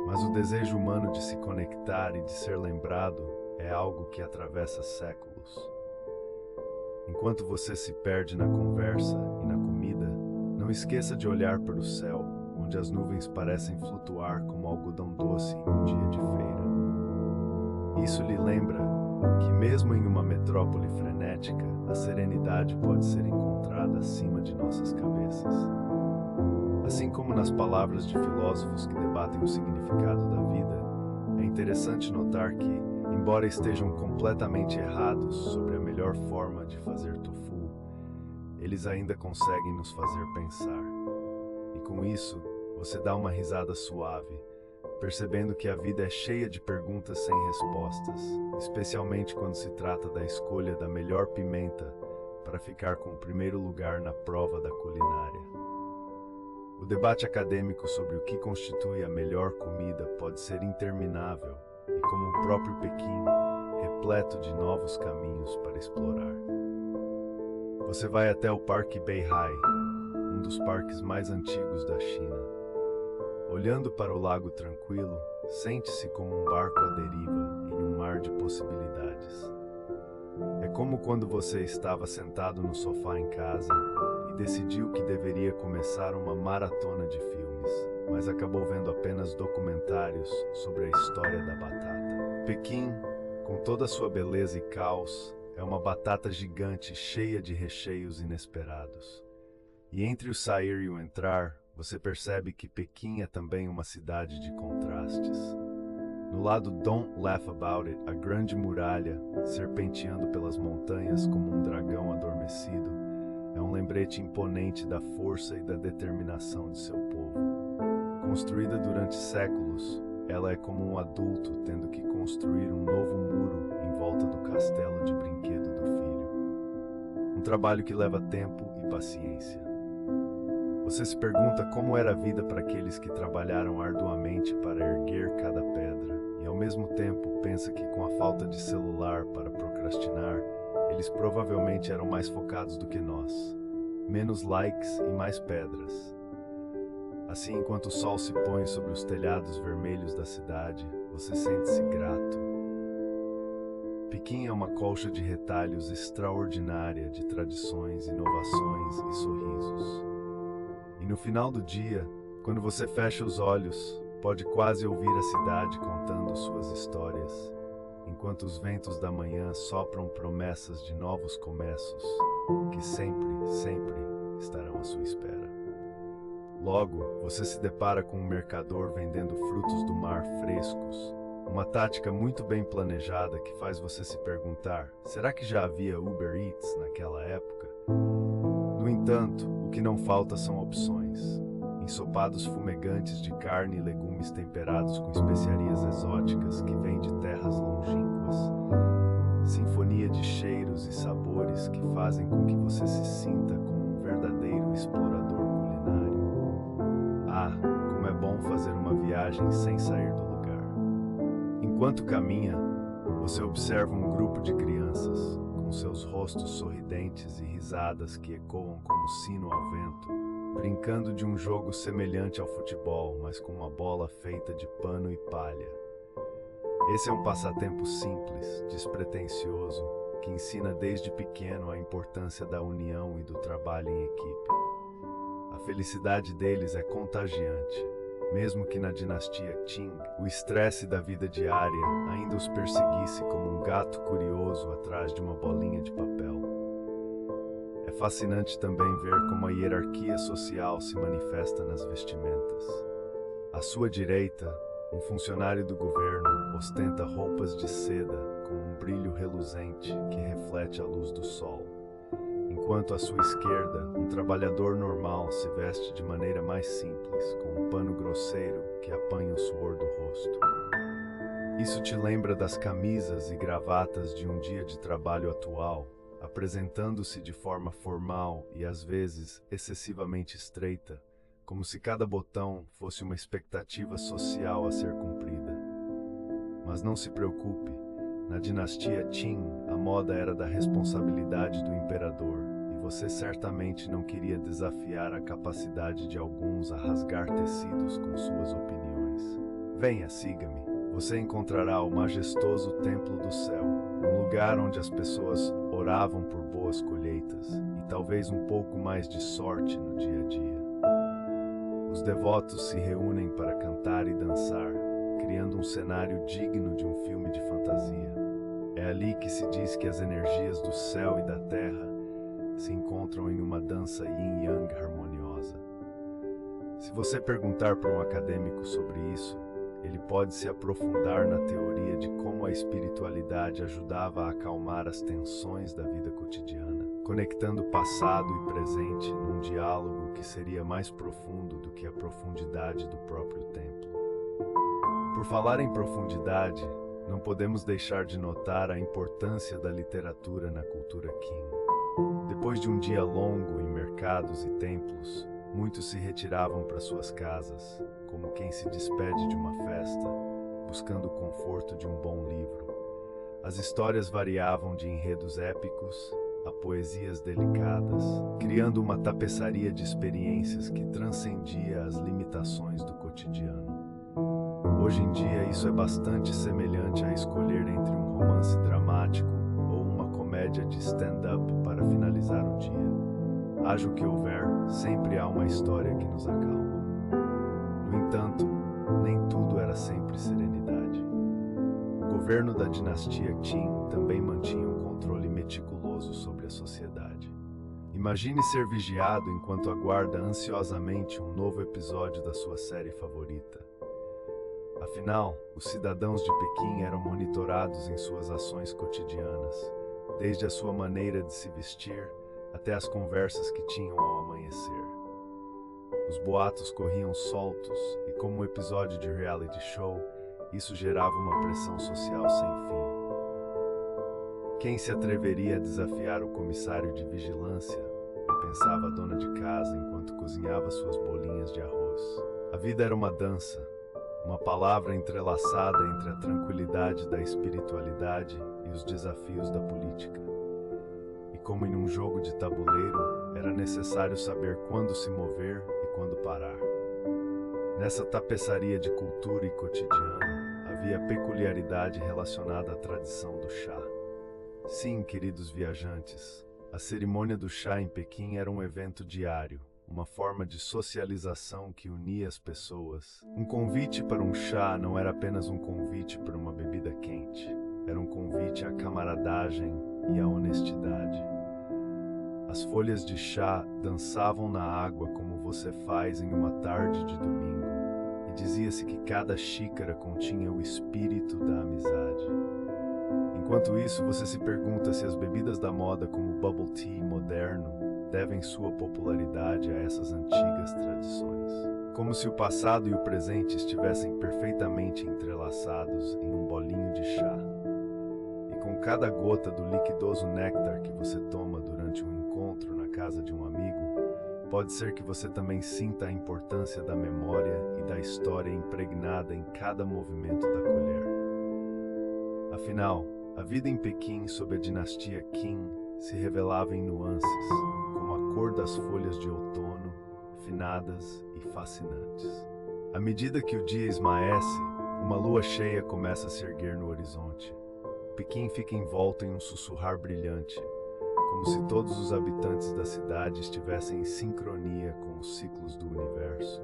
mas o desejo humano de se conectar e de ser lembrado é algo que atravessa séculos. Enquanto você se perde na conversa e na comida, não esqueça de olhar para o céu, onde as nuvens parecem flutuar como algodão doce em um dia de feira. Isso lhe lembra que mesmo em uma metrópole frenética, a serenidade pode ser encontrada acima de nossas cabeças. Assim como nas palavras de filósofos que debatem o significado da vida, é interessante notar que, embora estejam completamente errados sobre a melhor forma de fazer tofu, eles ainda conseguem nos fazer pensar. E com isso, você dá uma risada suave, percebendo que a vida é cheia de perguntas sem respostas, especialmente quando se trata da escolha da melhor pimenta para ficar com o primeiro lugar na prova da culinária. O debate acadêmico sobre o que constitui a melhor comida pode ser interminável e, como o próprio Pequim, repleto de novos caminhos para explorar. Você vai até o Parque Beihai, um dos parques mais antigos da China. Olhando para o lago tranquilo, sente-se como um barco à deriva em um mar de possibilidades. É como quando você estava sentado no sofá em casa e decidiu que deveria começar uma maratona de filmes, mas acabou vendo apenas documentários sobre a história da batata. Pequim, com toda a sua beleza e caos, é uma batata gigante cheia de recheios inesperados. E entre o sair e o entrar, você percebe que Pequim é também uma cidade de contrastes. No lado Don't Laugh About It, a grande muralha, serpenteando pelas montanhas como um dragão adormecido, é um lembrete imponente da força e da determinação de seu povo. Construída durante séculos, ela é como um adulto tendo que construir um novo muro em volta do castelo de brinquedo do filho. Um trabalho que leva tempo e paciência. Você se pergunta como era a vida para aqueles que trabalharam arduamente para erguer cada pedra, e ao mesmo tempo pensa que com a falta de celular para procrastinar, eles provavelmente eram mais focados do que nós. Menos likes e mais pedras. Assim, enquanto o sol se põe sobre os telhados vermelhos da cidade, você sente-se grato. Pequim é uma colcha de retalhos extraordinária de tradições, inovações e sorrisos. E no final do dia, quando você fecha os olhos, pode quase ouvir a cidade contando suas histórias, enquanto os ventos da manhã sopram promessas de novos começos, que sempre, sempre estarão à sua espera. Logo, você se depara com um mercador vendendo frutos do mar frescos, uma tática muito bem planejada que faz você se perguntar, será que já havia Uber Eats naquela época? No entanto, o que não falta são opções. Ensopados fumegantes de carne e legumes temperados com especiarias exóticas que vêm de terras longínquas. Sinfonia de cheiros e sabores que fazem com que você se sinta como um verdadeiro explorador culinário. Ah, como é bom fazer uma viagem sem sair do lugar. Enquanto caminha, você observa um grupo de crianças, com seus rostos sorridentes e risadas que ecoam como sino ao vento, brincando de um jogo semelhante ao futebol, mas com uma bola feita de pano e palha. Esse é um passatempo simples, despretensioso, que ensina desde pequeno a importância da união e do trabalho em equipe. A felicidade deles é contagiante, mesmo que na dinastia Qing, o estresse da vida diária ainda os perseguisse como um gato curioso atrás de uma bolinha de papel. É fascinante também ver como a hierarquia social se manifesta nas vestimentas. À sua direita, um funcionário do governo ostenta roupas de seda com um brilho reluzente que reflete a luz do sol, enquanto à sua esquerda, um trabalhador normal se veste de maneira mais simples, com um pano grosseiro que apanha o suor do rosto. Isso te lembra das camisas e gravatas de um dia de trabalho atual, apresentando-se de forma formal e às vezes excessivamente estreita, como se cada botão fosse uma expectativa social a ser cumprida. Mas não se preocupe, na dinastia Qing, a moda era da responsabilidade do imperador, e você certamente não queria desafiar a capacidade de alguns a rasgar tecidos com suas opiniões. Venha, siga-me. Você encontrará o majestoso Templo do Céu, um lugar onde as pessoas oravam por boas colheitas e talvez um pouco mais de sorte no dia a dia. Os devotos se reúnem para cantar e dançar, criando um cenário digno de um filme de fantasia. É ali que se diz que as energias do céu e da terra se encontram em uma dança yin-yang harmoniosa. Se você perguntar para um acadêmico sobre isso, ele pode se aprofundar na teoria de como a espiritualidade ajudava a acalmar as tensões da vida cotidiana, conectando passado e presente num diálogo que seria mais profundo do que a profundidade do próprio templo. Por falar em profundidade, não podemos deixar de notar a importância da literatura na cultura Qing. Depois de um dia longo em mercados e templos, muitos se retiravam para suas casas, como quem se despede de uma festa, buscando o conforto de um bom livro. As histórias variavam de enredos épicos a poesias delicadas, criando uma tapeçaria de experiências que transcendia as limitações do cotidiano. Hoje em dia, isso é bastante semelhante a escolher entre um romance dramático ou uma comédia de stand-up para finalizar o dia. Haja o que houver, sempre há uma história que nos acalma. No entanto, nem tudo era sempre serenidade. O governo da dinastia Qing também mantinha um controle meticuloso sobre a sociedade. Imagine ser vigiado enquanto aguarda ansiosamente um novo episódio da sua série favorita. Afinal, os cidadãos de Pequim eram monitorados em suas ações cotidianas, desde a sua maneira de se vestir até as conversas que tinham ao amanhecer. Os boatos corriam soltos e, como um episódio de reality show, isso gerava uma pressão social sem fim. Quem se atreveria a desafiar o comissário de vigilância? Pensava a dona de casa enquanto cozinhava suas bolinhas de arroz. A vida era uma dança, uma palavra entrelaçada entre a tranquilidade da espiritualidade e os desafios da política. E como em um jogo de tabuleiro, era necessário saber quando se mover e quando parar. Nessa tapeçaria de cultura e cotidiano, havia peculiaridade relacionada à tradição do chá. Sim, queridos viajantes, a cerimônia do chá em Pequim era um evento diário, uma forma de socialização que unia as pessoas. Um convite para um chá não era apenas um convite para uma bebida quente, era um convite à camaradagem e à honestidade. As folhas de chá dançavam na água como você faz em uma tarde de domingo, e dizia-se que cada xícara continha o espírito da amizade. Enquanto isso, você se pergunta se as bebidas da moda como o bubble tea moderno devem sua popularidade a essas antigas tradições. Como se o passado e o presente estivessem perfeitamente entrelaçados em um bolinho de chá. E com cada gota do liquidoso néctar que você toma durante um encontro na casa de um amigo, pode ser que você também sinta a importância da memória e da história impregnada em cada movimento da colher. Afinal, a vida em Pequim sob a dinastia Qin se revelava em nuances, como a cor das folhas de outono, finadas e fascinantes. À medida que o dia esmaece, uma lua cheia começa a se erguer no horizonte. Pequim fica envolto em um sussurrar brilhante, como se todos os habitantes da cidade estivessem em sincronia com os ciclos do universo.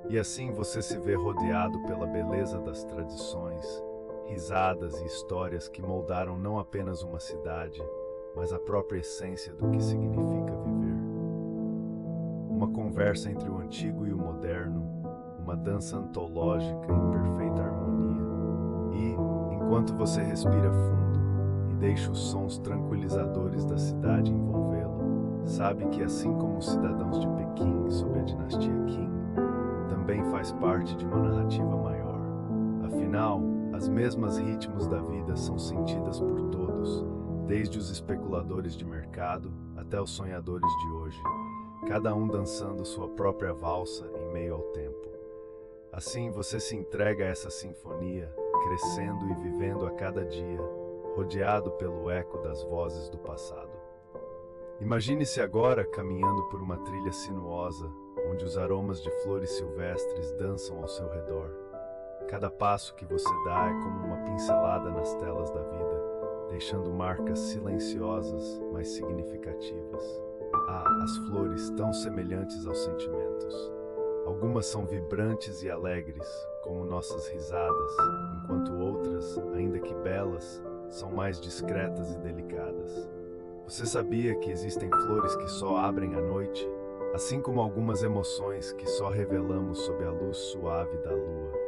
E assim você se vê rodeado pela beleza das tradições, risadas e histórias que moldaram não apenas uma cidade, mas a própria essência do que significa viver. Uma conversa entre o antigo e o moderno, uma dança antológica em perfeita harmonia. E, enquanto você respira fundo e deixa os sons tranquilizadores da cidade envolvê-lo, sabe que assim como os cidadãos de Pequim sob a dinastia Qin, também faz parte de uma narrativa maior. Afinal, as mesmas ritmos da vida são sentidas por todos, desde os especuladores de mercado até os sonhadores de hoje, cada um dançando sua própria valsa em meio ao tempo. Assim você se entrega a essa sinfonia, crescendo e vivendo a cada dia, rodeado pelo eco das vozes do passado. Imagine-se agora caminhando por uma trilha sinuosa, onde os aromas de flores silvestres dançam ao seu redor. Cada passo que você dá é como uma pincelada nas telas da vida, deixando marcas silenciosas, mas significativas. As flores tão semelhantes aos sentimentos. Algumas são vibrantes e alegres, como nossas risadas, enquanto outras, ainda que belas, são mais discretas e delicadas. Você sabia que existem flores que só abrem à noite, assim como algumas emoções que só revelamos sob a luz suave da lua?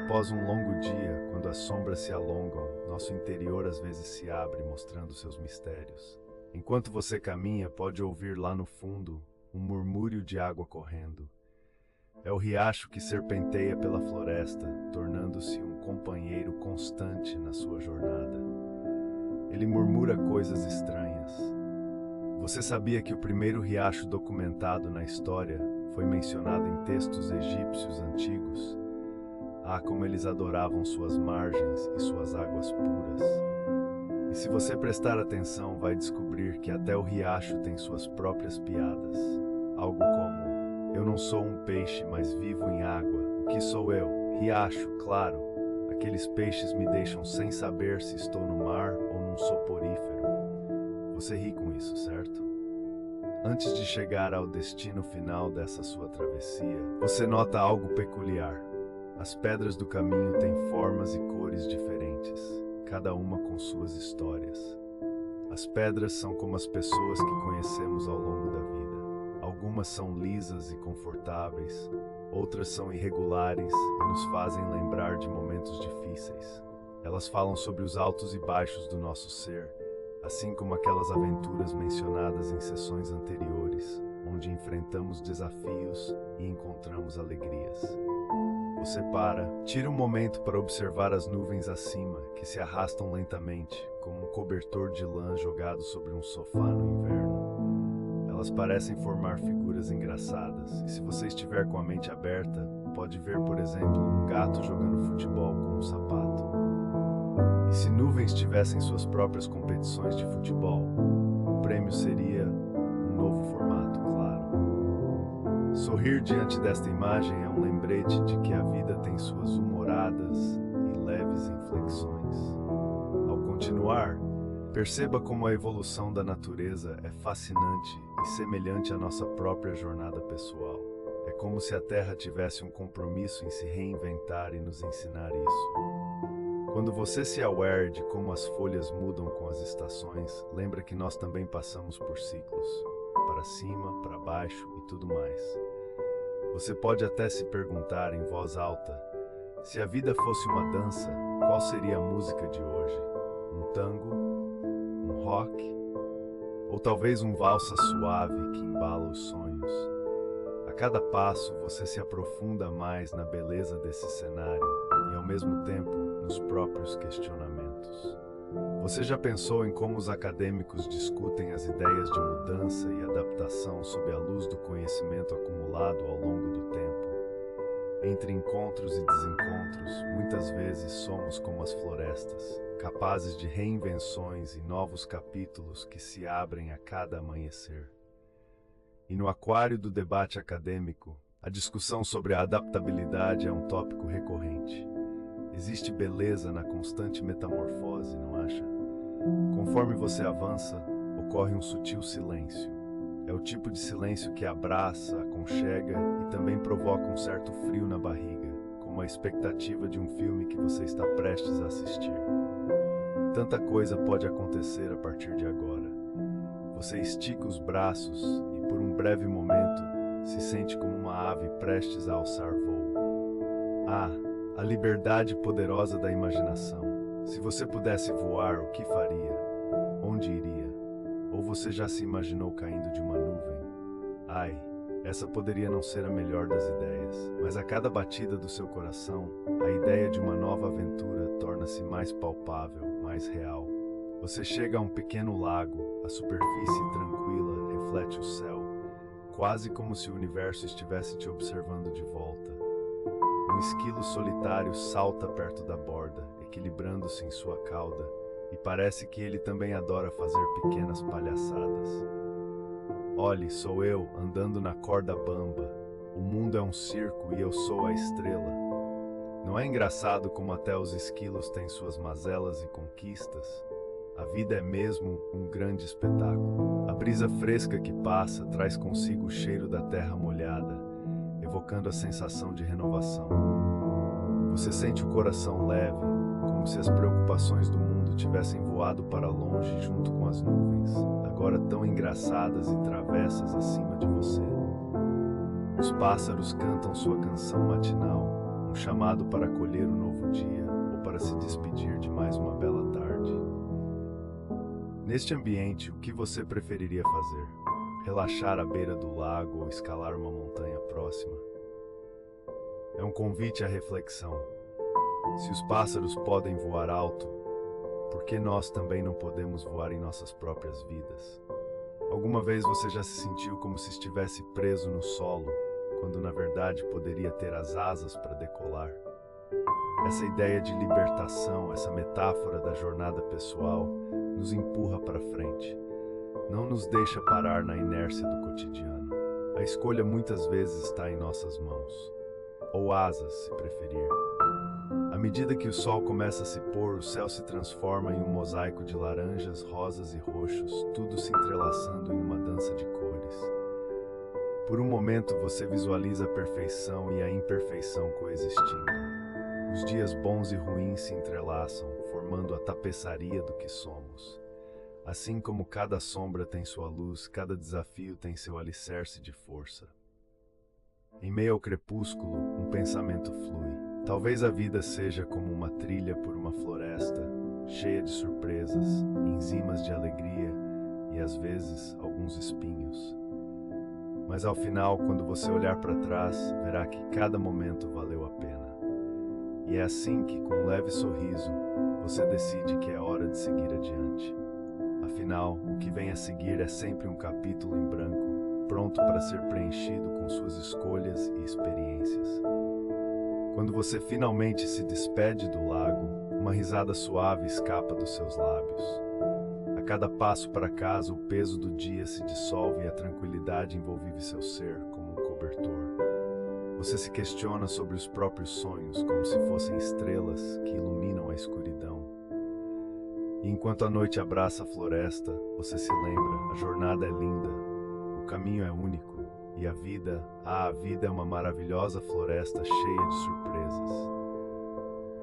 Após um longo dia, quando as sombras se alongam, nosso interior às vezes se abre, mostrando seus mistérios. Enquanto você caminha, pode ouvir lá no fundo um murmúrio de água correndo. É o riacho que serpenteia pela floresta, tornando-se um companheiro constante na sua jornada. Ele murmura coisas estranhas. Você sabia que o primeiro riacho documentado na história foi mencionado em textos egípcios antigos? Como eles adoravam suas margens e suas águas puras. E se você prestar atenção, vai descobrir que até o riacho tem suas próprias piadas. Algo como: eu não sou um peixe, mas vivo em água. O que sou eu? Riacho, claro. Aqueles peixes me deixam sem saber se estou no mar ou num soporífero. Você ri com isso, certo? Antes de chegar ao destino final dessa sua travessia, você nota algo peculiar. As pedras do caminho têm formas e cores diferentes, cada uma com suas histórias. As pedras são como as pessoas que conhecemos ao longo da vida. Algumas são lisas e confortáveis, outras são irregulares e nos fazem lembrar de momentos difíceis. Elas falam sobre os altos e baixos do nosso ser, assim como aquelas aventuras mencionadas em sessões anteriores, onde enfrentamos desafios e encontramos alegrias. Você tira um momento para observar as nuvens acima, que se arrastam lentamente, como um cobertor de lã jogado sobre um sofá no inverno. Elas parecem formar figuras engraçadas, e se você estiver com a mente aberta, pode ver, por exemplo, um gato jogando futebol com um sapato. E se nuvens tivessem suas próprias competições de futebol, o prêmio seria um novo formato, claro. Sorrir diante desta imagem é um lembrete de que a vida tem suas humoradas e leves inflexões. Ao continuar, perceba como a evolução da natureza é fascinante e semelhante à nossa própria jornada pessoal. É como se a Terra tivesse um compromisso em se reinventar e nos ensinar isso. Quando você se aware de como as folhas mudam com as estações, lembra que nós também passamos por ciclos, para cima, para baixo e tudo mais. Você pode até se perguntar em voz alta, se a vida fosse uma dança, qual seria a música de hoje? Um tango? Um rock? Ou talvez um valsa suave que embala os sonhos? A cada passo você se aprofunda mais na beleza desse cenário e ao mesmo tempo nos próprios questionamentos. Você já pensou em como os acadêmicos discutem as ideias de mudança e adaptação sob a luz do conhecimento acumulado ao longo do tempo? Entre encontros e desencontros, muitas vezes somos como as florestas, capazes de reinvenções e novos capítulos que se abrem a cada amanhecer. E no aquário do debate acadêmico, a discussão sobre a adaptabilidade é um tópico recorrente. Existe beleza na constante metamorfose, não acha? Conforme você avança, ocorre um sutil silêncio. É o tipo de silêncio que abraça, aconchega e também provoca um certo frio na barriga, como a expectativa de um filme que você está prestes a assistir. Tanta coisa pode acontecer a partir de agora. Você estica os braços e, por um breve momento, se sente como uma ave prestes a alçar voo. A liberdade poderosa da imaginação. Se você pudesse voar, o que faria? Onde iria? Ou você já se imaginou caindo de uma nuvem? Essa poderia não ser a melhor das ideias, mas a cada batida do seu coração, a ideia de uma nova aventura torna-se mais palpável, mais real. Você chega a um pequeno lago, a superfície tranquila reflete o céu, quase como se o universo estivesse te observando de volta. Um esquilo solitário salta perto da borda, equilibrando-se em sua cauda, e parece que ele também adora fazer pequenas palhaçadas. Olhe, sou eu, andando na corda bamba. O mundo é um circo e eu sou a estrela. Não é engraçado como até os esquilos têm suas mazelas e conquistas? A vida é mesmo um grande espetáculo. A brisa fresca que passa traz consigo o cheiro da terra molhada, evocando a sensação de renovação. Você sente o coração leve, como se as preocupações do mundo tivessem voado para longe junto com as nuvens, agora tão engraçadas e travessas acima de você. Os pássaros cantam sua canção matinal, um chamado para acolher o novo dia ou para se despedir de mais uma bela tarde. Neste ambiente, o que você preferiria fazer? Relaxar à beira do lago ou escalar uma montanha próxima? É um convite à reflexão. Se os pássaros podem voar alto, por que nós também não podemos voar em nossas próprias vidas? Alguma vez você já se sentiu como se estivesse preso no solo, quando na verdade poderia ter as asas para decolar? Essa ideia de libertação, essa metáfora da jornada pessoal, nos empurra para frente. Não nos deixa parar na inércia do cotidiano. A escolha muitas vezes está em nossas mãos. Ou asas, se preferir. À medida que o sol começa a se pôr, o céu se transforma em um mosaico de laranjas, rosas e roxos, tudo se entrelaçando em uma dança de cores. Por um momento você visualiza a perfeição e a imperfeição coexistindo. Os dias bons e ruins se entrelaçam, formando a tapeçaria do que somos. Assim como cada sombra tem sua luz, cada desafio tem seu alicerce de força. Em meio ao crepúsculo, um pensamento flui. Talvez a vida seja como uma trilha por uma floresta, cheia de surpresas, enzimas de alegria e, às vezes, alguns espinhos. Mas ao final, quando você olhar para trás, verá que cada momento valeu a pena. E é assim que, com um leve sorriso, você decide que é hora de seguir adiante. Afinal, o que vem a seguir é sempre um capítulo em branco, pronto para ser preenchido com suas escolhas e experiências. Quando você finalmente se despede do lago, uma risada suave escapa dos seus lábios. A cada passo para casa, o peso do dia se dissolve e a tranquilidade envolve seu ser como um cobertor. Você se questiona sobre os próprios sonhos, como se fossem estrelas que iluminam a escuridão. E enquanto a noite abraça a floresta, você se lembra, a jornada é linda, o caminho é único, e a vida é uma maravilhosa floresta cheia de surpresas.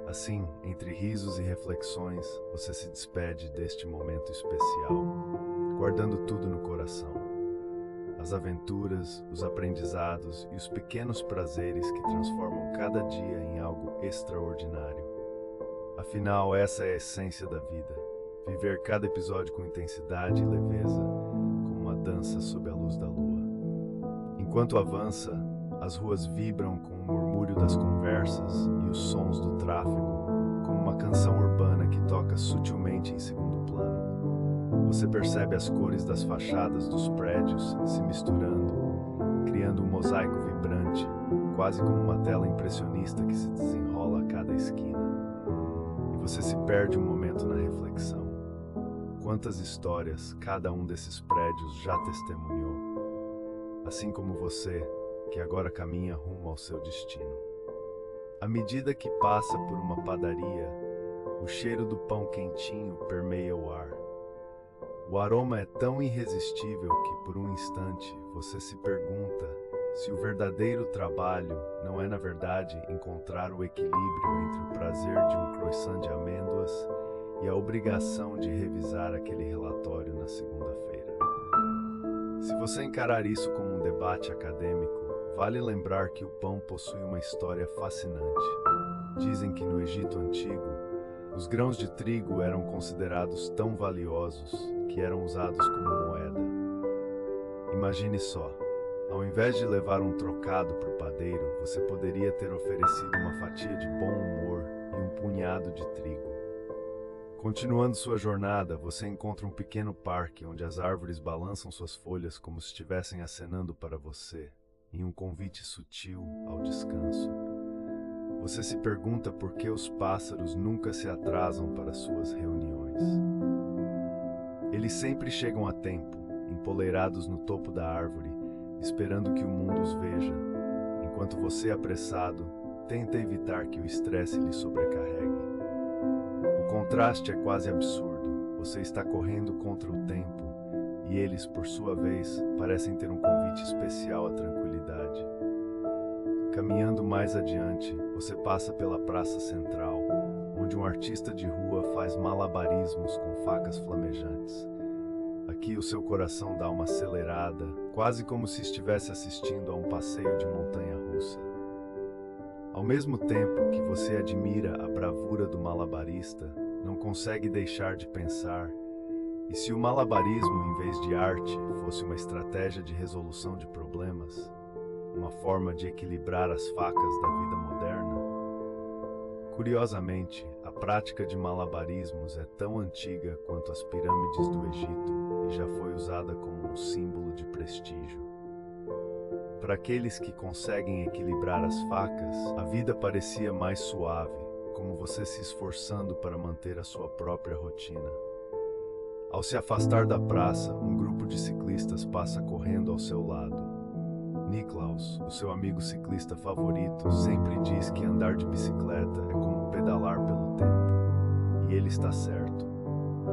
Assim, entre risos e reflexões, você se despede deste momento especial, guardando tudo no coração. As aventuras, os aprendizados e os pequenos prazeres que transformam cada dia em algo extraordinário. Afinal, essa é a essência da vida. Viver cada episódio com intensidade e leveza, como uma dança sob a luz da lua. Enquanto avança, as ruas vibram com o murmúrio das conversas e os sons do tráfego, como uma canção urbana que toca sutilmente em segundo plano. Você percebe as cores das fachadas dos prédios se misturando, criando um mosaico vibrante, quase como uma tela impressionista que se desenrola a cada esquina. E você se perde um momento na reflexão. Quantas histórias cada um desses prédios já testemunhou? Assim como você, que agora caminha rumo ao seu destino. À medida que passa por uma padaria, o cheiro do pão quentinho permeia o ar. O aroma é tão irresistível que, por um instante, você se pergunta se o verdadeiro trabalho não é, na verdade, encontrar o equilíbrio entre o prazer de um croissant de amêndoas e a obrigação de revisar aquele relatório na segunda-feira. Se você encarar isso como um debate acadêmico, vale lembrar que o pão possui uma história fascinante. Dizem que no Egito Antigo, os grãos de trigo eram considerados tão valiosos que eram usados como moeda. Imagine só, ao invés de levar um trocado para o padeiro, você poderia ter oferecido uma fatia de bom humor e um punhado de trigo. Continuando sua jornada, você encontra um pequeno parque onde as árvores balançam suas folhas como se estivessem acenando para você, em um convite sutil ao descanso. Você se pergunta por que os pássaros nunca se atrasam para suas reuniões. Eles sempre chegam a tempo, empoleirados no topo da árvore, esperando que o mundo os veja, enquanto você, apressado, tenta evitar que o estresse lhe sobrecarregue. O contraste é quase absurdo. Você está correndo contra o tempo e eles, por sua vez, parecem ter um convite especial à tranquilidade. Caminhando mais adiante, você passa pela praça central, onde um artista de rua faz malabarismos com facas flamejantes. Aqui o seu coração dá uma acelerada, quase como se estivesse assistindo a um passeio de montanha-russa. Ao mesmo tempo que você admira a bravura do malabarista, não consegue deixar de pensar: e se o malabarismo, em vez de arte, fosse uma estratégia de resolução de problemas? Uma forma de equilibrar as facas da vida moderna? Curiosamente, a prática de malabarismos é tão antiga quanto as pirâmides do Egito e já foi usada como um símbolo de prestígio. Para aqueles que conseguem equilibrar as facas, a vida parecia mais suave, como você se esforçando para manter a sua própria rotina. Ao se afastar da praça, um grupo de ciclistas passa correndo ao seu lado. Niklaus, o seu amigo ciclista favorito, sempre diz que andar de bicicleta é como pedalar pelo tempo. E ele está certo.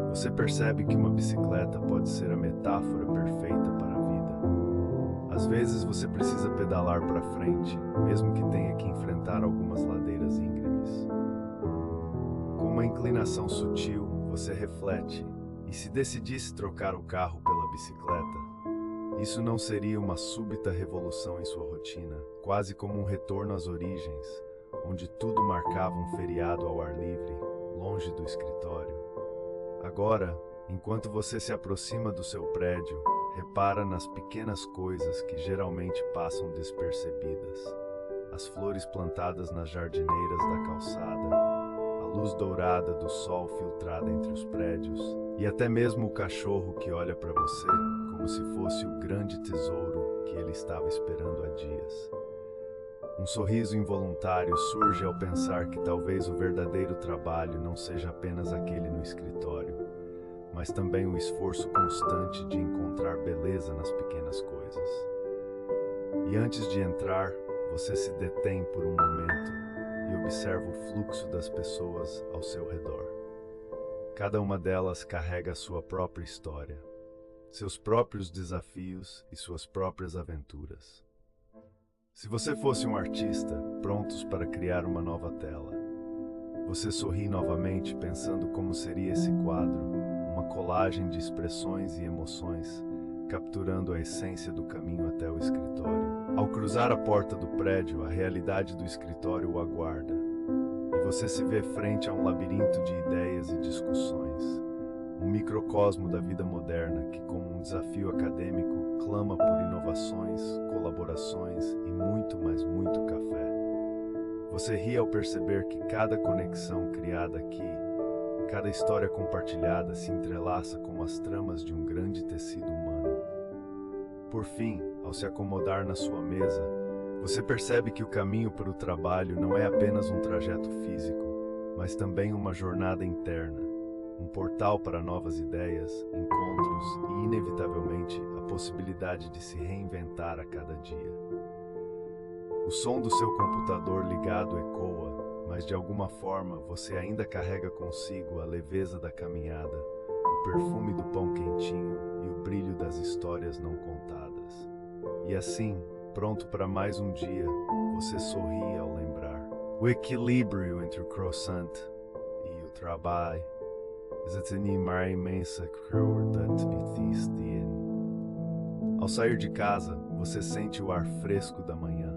Você percebe que uma bicicleta pode ser a metáfora perfeita para a vida. Às vezes você precisa pedalar para frente, mesmo que tenha que enfrentar algumas ladeiras íngremes. Com uma inclinação sutil, você reflete: E se decidisse trocar o carro pela bicicleta, isso não seria uma súbita revolução em sua rotina, quase como um retorno às origens, onde tudo marcava um feriado ao ar livre, longe do escritório. Agora, enquanto você se aproxima do seu prédio, repara nas pequenas coisas que geralmente passam despercebidas. As flores plantadas nas jardineiras da calçada, a luz dourada do sol filtrada entre os prédios, e até mesmo o cachorro que olha para você como se fosse o grande tesouro que ele estava esperando há dias. Um sorriso involuntário surge ao pensar que talvez o verdadeiro trabalho não seja apenas aquele no escritório, mas também o esforço constante de encontrar beleza nas pequenas coisas. E antes de entrar, você se detém por um momento e observa o fluxo das pessoas ao seu redor. Cada uma delas carrega a sua própria história, seus próprios desafios e suas próprias aventuras. Se você fosse um artista, prontos para criar uma nova tela, você sorri novamente pensando como seria esse quadro, uma colagem de expressões e emoções, capturando a essência do caminho até o escritório. Ao cruzar a porta do prédio, a realidade do escritório o aguarda, e você se vê frente a um labirinto de ideias e discussões, um microcosmo da vida moderna que, como um desafio acadêmico, clama por inovações, colaborações e muito, mas muito café. Você ri ao perceber que cada conexão criada aqui, cada história compartilhada se entrelaça como as tramas de um grande tecido humano. Por fim, ao se acomodar na sua mesa, você percebe que o caminho para o trabalho não é apenas um trajeto físico, mas também uma jornada interna, um portal para novas ideias, encontros e, inevitavelmente, a possibilidade de se reinventar a cada dia. O som do seu computador ligado ecoa, mas de alguma forma você ainda carrega consigo a leveza da caminhada, o perfume do pão quentinho e o brilho das histórias não contadas. E assim, pronto para mais um dia, você sorri ao lembrar. O equilíbrio entre o croissant e o trabalho é imensa Ao sair de casa, você sente o ar fresco da manhã.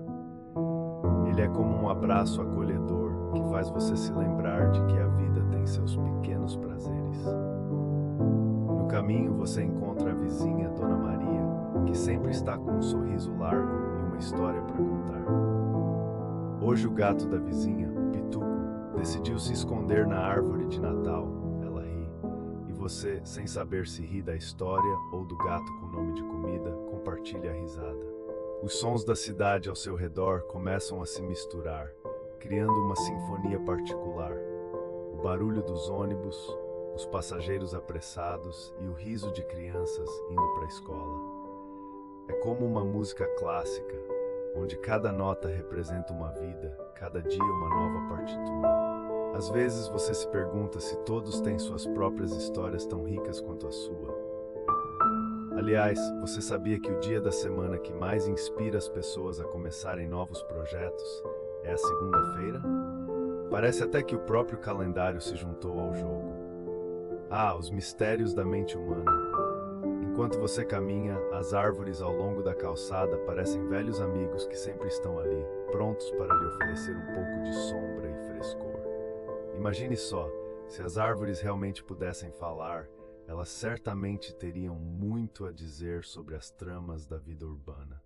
Ele é como um abraço acolhedor que faz você se lembrar de que a vida tem seus pequenos prazeres. No caminho você encontra a vizinha Dona Maria, que sempre está com um sorriso largo e uma história para contar. Hoje o gato da vizinha, o Pituco, decidiu se esconder na árvore de Natal. Ela ri, e você, sem saber se ri da história ou do gato com nome de comida, compartilha a risada. Os sons da cidade ao seu redor começam a se misturar, criando uma sinfonia particular. O barulho dos ônibus, os passageiros apressados e o riso de crianças indo para a escola. É como uma música clássica, onde cada nota representa uma vida, cada dia uma nova partitura. Às vezes você se pergunta se todos têm suas próprias histórias tão ricas quanto a sua. Aliás, você sabia que o dia da semana que mais inspira as pessoas a começarem novos projetos é a segunda-feira? Parece até que o próprio calendário se juntou ao jogo. Ah, os mistérios da mente humana. Enquanto você caminha, as árvores ao longo da calçada parecem velhos amigos que sempre estão ali, prontos para lhe oferecer um pouco de sombra e frescor. Imagine só, se as árvores realmente pudessem falar, elas certamente teriam muito a dizer sobre as tramas da vida urbana.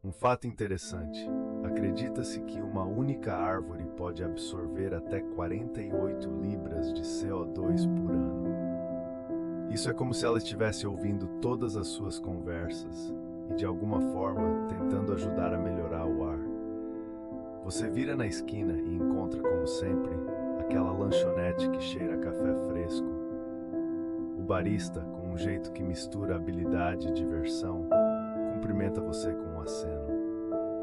Um fato interessante, acredita-se que uma única árvore pode absorver até 48 libras de CO2 por ano. Isso é como se ela estivesse ouvindo todas as suas conversas e, de alguma forma, tentando ajudar a melhorar o ar. Você vira na esquina e encontra, como sempre, aquela lanchonete que cheira a café fresco. O barista, com um jeito que mistura habilidade e diversão, cumprimenta você com um aceno.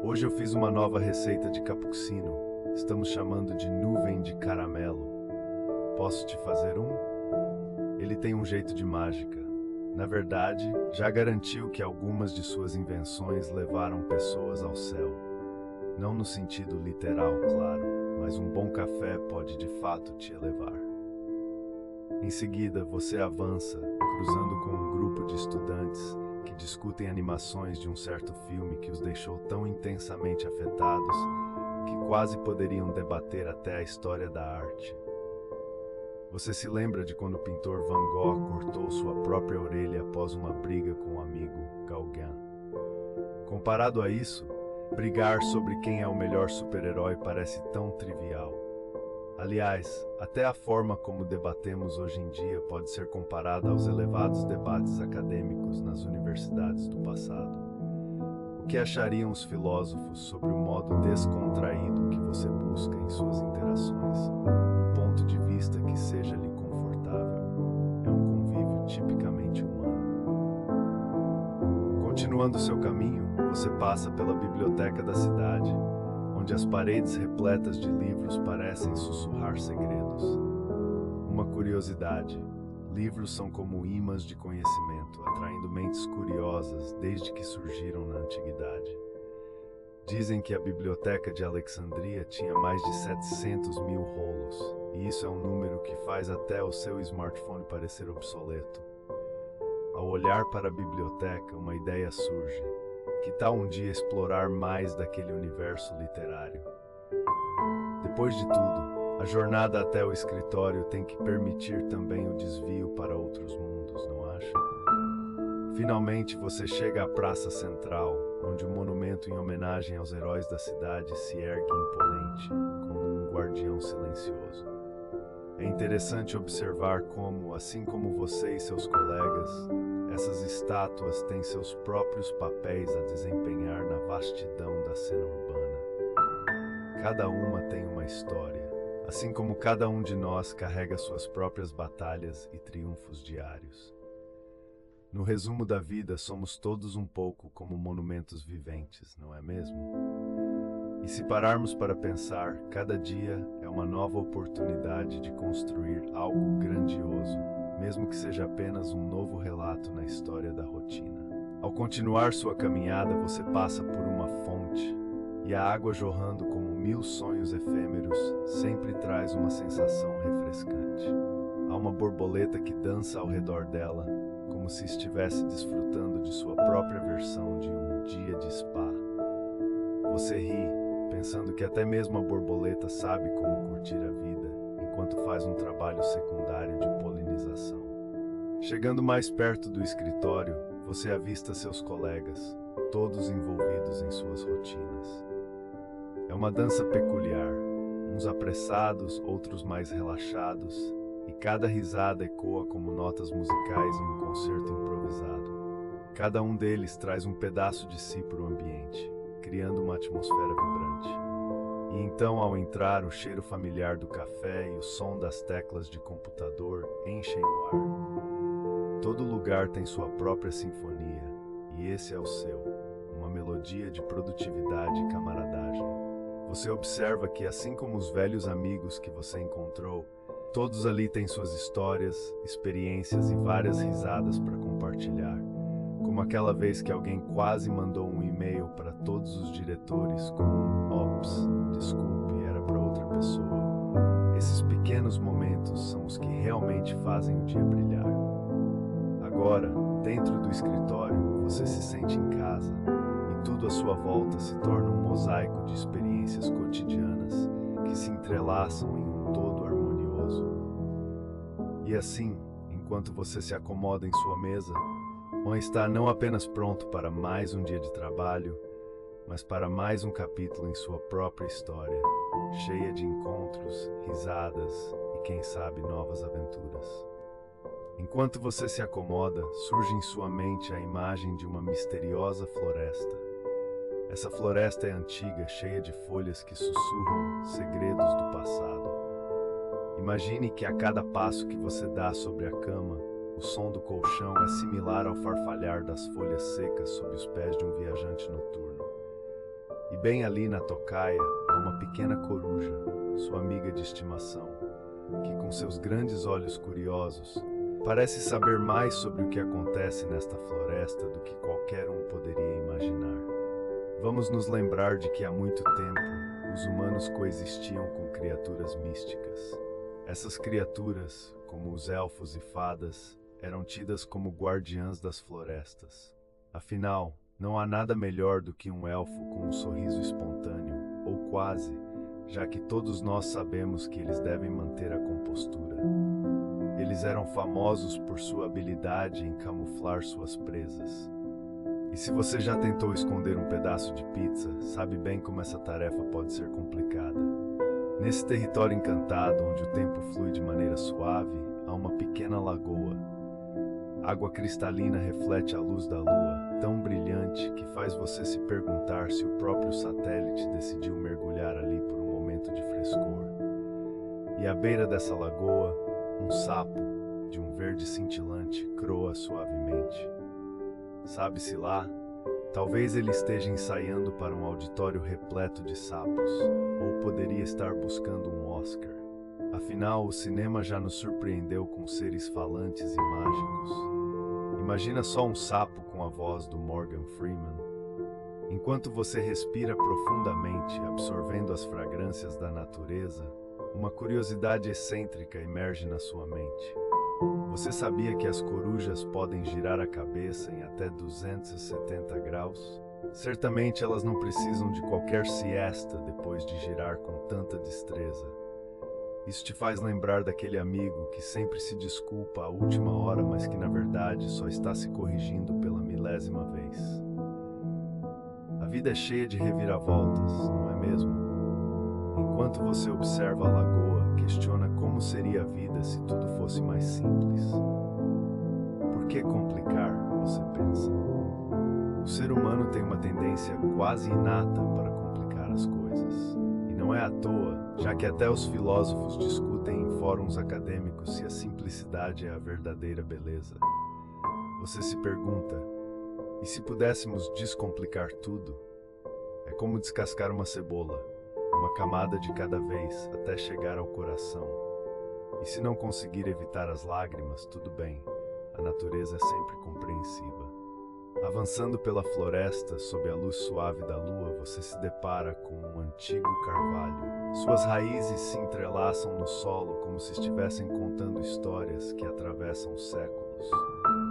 Hoje eu fiz uma nova receita de cappuccino. Estamos chamando de nuvem de caramelo. Posso te fazer um? Ele tem um jeito de mágica. Na verdade, já garantiu que algumas de suas invenções levaram pessoas ao céu. Não no sentido literal, claro, mas um bom café pode de fato te elevar. Em seguida, você avança, cruzando com um grupo de estudantes que discutem animações de um certo filme que os deixou tão intensamente afetados que quase poderiam debater até a história da arte. Você se lembra de quando o pintor Van Gogh cortou sua própria orelha após uma briga com o amigo Gauguin? Comparado a isso, brigar sobre quem é o melhor super-herói parece tão trivial. Aliás, até a forma como debatemos hoje em dia pode ser comparada aos elevados debates acadêmicos nas universidades do passado. O que achariam os filósofos sobre o modo descontraído que você busca em suas interações? Um ponto de vista que seja-lhe confortável. É um convívio tipicamente humano. Continuando seu caminho, você passa pela biblioteca da cidade, onde as paredes repletas de livros parecem sussurrar segredos. Uma curiosidade: livros são como ímãs de conhecimento, atraindo mentes curiosas desde que surgiram na antiguidade. Dizem que a Biblioteca de Alexandria tinha mais de 700 mil rolos, e isso é um número que faz até o seu smartphone parecer obsoleto. Ao olhar para a biblioteca, uma ideia surge. Que tal um dia explorar mais daquele universo literário? Depois de tudo, a jornada até o escritório tem que permitir também o desvio para outros mundos, não acha? Finalmente você chega à Praça Central, onde o monumento em homenagem aos heróis da cidade se ergue imponente, como um guardião silencioso. É interessante observar como, assim como você e seus colegas, essas estátuas têm seus próprios papéis a desempenhar na vastidão da cena urbana. Cada uma tem uma história, assim como cada um de nós carrega suas próprias batalhas e triunfos diários. No resumo da vida, somos todos um pouco como monumentos viventes, não é mesmo? E se pararmos para pensar, cada dia é uma nova oportunidade de construir algo grandioso, mesmo que seja apenas um novo relato na história da rotina. Ao continuar sua caminhada, você passa por uma fonte, e a água jorrando como 1000 sonhos efêmeros sempre traz uma sensação refrescante. Há uma borboleta que dança ao redor dela, como se estivesse desfrutando de sua própria versão de um dia de spa. Você ri, pensando que até mesmo a borboleta sabe como curtir a vida, enquanto faz um trabalho secundário de polinização. Chegando mais perto do escritório, você avista seus colegas, todos envolvidos em suas rotinas. É uma dança peculiar, uns apressados, outros mais relaxados, e cada risada ecoa como notas musicais em um concerto improvisado. Cada um deles traz um pedaço de si para o ambiente, criando uma atmosfera vibrante. E então, ao entrar, o cheiro familiar do café e o som das teclas de computador enchem o ar. Todo lugar tem sua própria sinfonia, e esse é o seu, uma melodia de produtividade e camaradagem. Você observa que, assim como os velhos amigos que você encontrou, todos ali têm suas histórias, experiências e várias risadas para compartilhar. Como aquela vez que alguém quase mandou um e-mail para todos os diretores com um "Ops, desculpe, era para outra pessoa". Esses pequenos momentos são os que realmente fazem o dia brilhar. Agora, dentro do escritório, você se sente em casa e tudo à sua volta se torna um mosaico de experiências cotidianas que se entrelaçam em um todo harmonioso. E assim, enquanto você se acomoda em sua mesa, Juan está não apenas pronto para mais um dia de trabalho, mas para mais um capítulo em sua própria história, cheia de encontros, risadas e, quem sabe, novas aventuras. Enquanto você se acomoda, surge em sua mente a imagem de uma misteriosa floresta. Essa floresta é antiga, cheia de folhas que sussurram segredos do passado. Imagine que a cada passo que você dá sobre a cama, o som do colchão é similar ao farfalhar das folhas secas sob os pés de um viajante noturno. E bem ali na tocaia há uma pequena coruja, sua amiga de estimação, que com seus grandes olhos curiosos, parece saber mais sobre o que acontece nesta floresta do que qualquer um poderia imaginar. Vamos nos lembrar de que há muito tempo os humanos coexistiam com criaturas místicas. Essas criaturas, como os elfos e fadas, eram tidas como guardiãs das florestas. Afinal, não há nada melhor do que um elfo com um sorriso espontâneo, ou quase, já que todos nós sabemos que eles devem manter a compostura. Eles eram famosos por sua habilidade em camuflar suas presas. E se você já tentou esconder um pedaço de pizza, sabe bem como essa tarefa pode ser complicada. Nesse território encantado, onde o tempo flui de maneira suave, há uma pequena lagoa. Água cristalina reflete a luz da lua, tão brilhante que faz você se perguntar se o próprio satélite decidiu mergulhar ali por um momento de frescor. E à beira dessa lagoa, um sapo, de um verde cintilante, croa suavemente. Sabe-se lá, talvez ele esteja ensaiando para um auditório repleto de sapos, ou poderia estar buscando um Oscar. Afinal, o cinema já nos surpreendeu com seres falantes e mágicos. Imagina só um sapo com a voz do Morgan Freeman. Enquanto você respira profundamente, absorvendo as fragrâncias da natureza, uma curiosidade excêntrica emerge na sua mente. Você sabia que as corujas podem girar a cabeça em até 270 graus? Certamente elas não precisam de qualquer siesta depois de girar com tanta destreza. Isso te faz lembrar daquele amigo que sempre se desculpa à última hora, mas que na verdade só está se corrigindo pela milésima vez. A vida é cheia de reviravoltas, não é mesmo? Enquanto você observa a lagoa, questiona como seria a vida se tudo fosse mais simples. Por que complicar, você pensa? O ser humano tem uma tendência quase inata para complicar as coisas. E não é à toa, já que até os filósofos discutem em fóruns acadêmicos se a simplicidade é a verdadeira beleza. Você se pergunta, e se pudéssemos descomplicar tudo? É como descascar uma cebola, uma camada de cada vez, até chegar ao coração. E se não conseguir evitar as lágrimas, tudo bem, a natureza é sempre compreensiva. Avançando pela floresta, sob a luz suave da lua, você se depara com um antigo carvalho. Suas raízes se entrelaçam no solo como se estivessem contando histórias que atravessam séculos.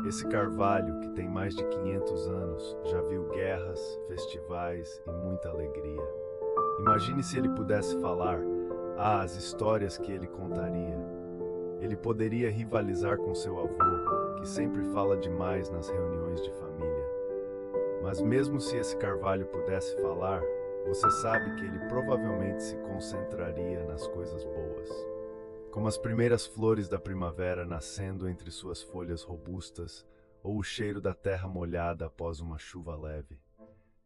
Esse carvalho, que tem mais de 500 anos, já viu guerras, festivais e muita alegria. Imagine se ele pudesse falar, as histórias que ele contaria. Ele poderia rivalizar com seu avô, que sempre fala demais nas reuniões de família. Mas mesmo se esse carvalho pudesse falar, você sabe que ele provavelmente se concentraria nas coisas boas. Como as primeiras flores da primavera nascendo entre suas folhas robustas, ou o cheiro da terra molhada após uma chuva leve.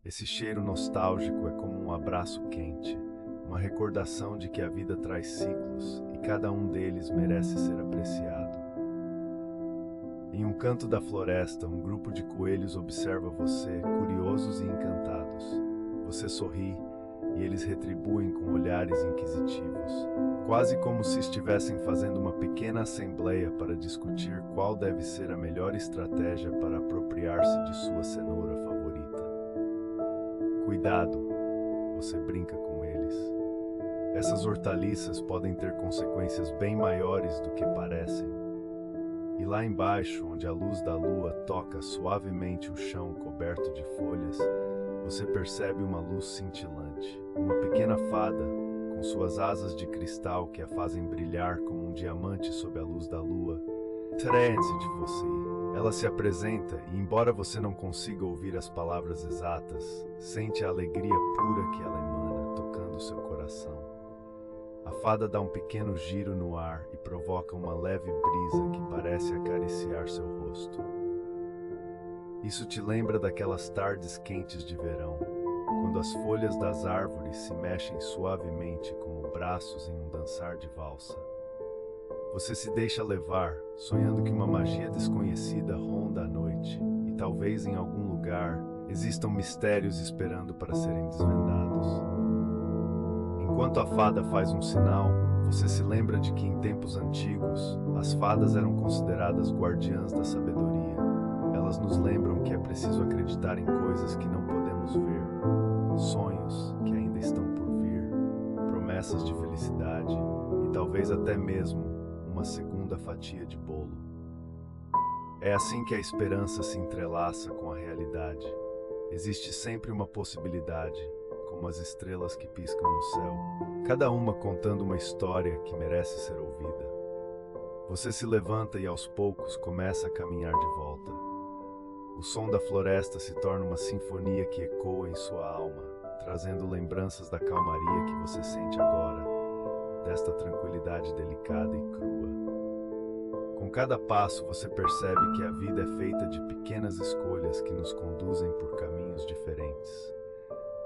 Esse cheiro nostálgico é como um abraço quente, uma recordação de que a vida traz ciclos e cada um deles merece ser apreciado. Em um canto da floresta, um grupo de coelhos observa você, curiosos e encantados. Você sorri e eles retribuem com olhares inquisitivos, quase como se estivessem fazendo uma pequena assembleia para discutir qual deve ser a melhor estratégia para apropriar-se de sua cenoura favorita. Cuidado, você brinca com eles. Essas hortaliças podem ter consequências bem maiores do que parecem. E lá embaixo, onde a luz da lua toca suavemente o chão coberto de folhas, você percebe uma luz cintilante. Uma pequena fada, com suas asas de cristal que a fazem brilhar como um diamante sob a luz da lua, trance de você. Ela se apresenta e, embora você não consiga ouvir as palavras exatas, sente a alegria pura que ela emana, tocando seu coração. A fada dá um pequeno giro no ar e provoca uma leve brisa que parece acariciar seu rosto. Isso te lembra daquelas tardes quentes de verão, quando as folhas das árvores se mexem suavemente como braços em um dançar de valsa. Você se deixa levar, sonhando que uma magia desconhecida ronda a noite, e talvez em algum lugar existam mistérios esperando para serem desvendados. Enquanto a fada faz um sinal, você se lembra de que em tempos antigos, as fadas eram consideradas guardiãs da sabedoria. Elas nos lembram que é preciso acreditar em coisas que não podemos ver, sonhos que ainda estão por vir, promessas de felicidade e talvez até mesmo uma segunda segunda fatia de bolo. É assim que a esperança se entrelaça com a realidade. Existe sempre uma possibilidade, como as estrelas que piscam no céu, cada uma contando uma história que merece ser ouvida. Você se levanta e aos poucos começa a caminhar de volta. O som da floresta se torna uma sinfonia que ecoa em sua alma, trazendo lembranças da calmaria que você sente agora, desta tranquilidade delicada e crua. Com cada passo você percebe que a vida é feita de pequenas escolhas que nos conduzem por caminhos diferentes.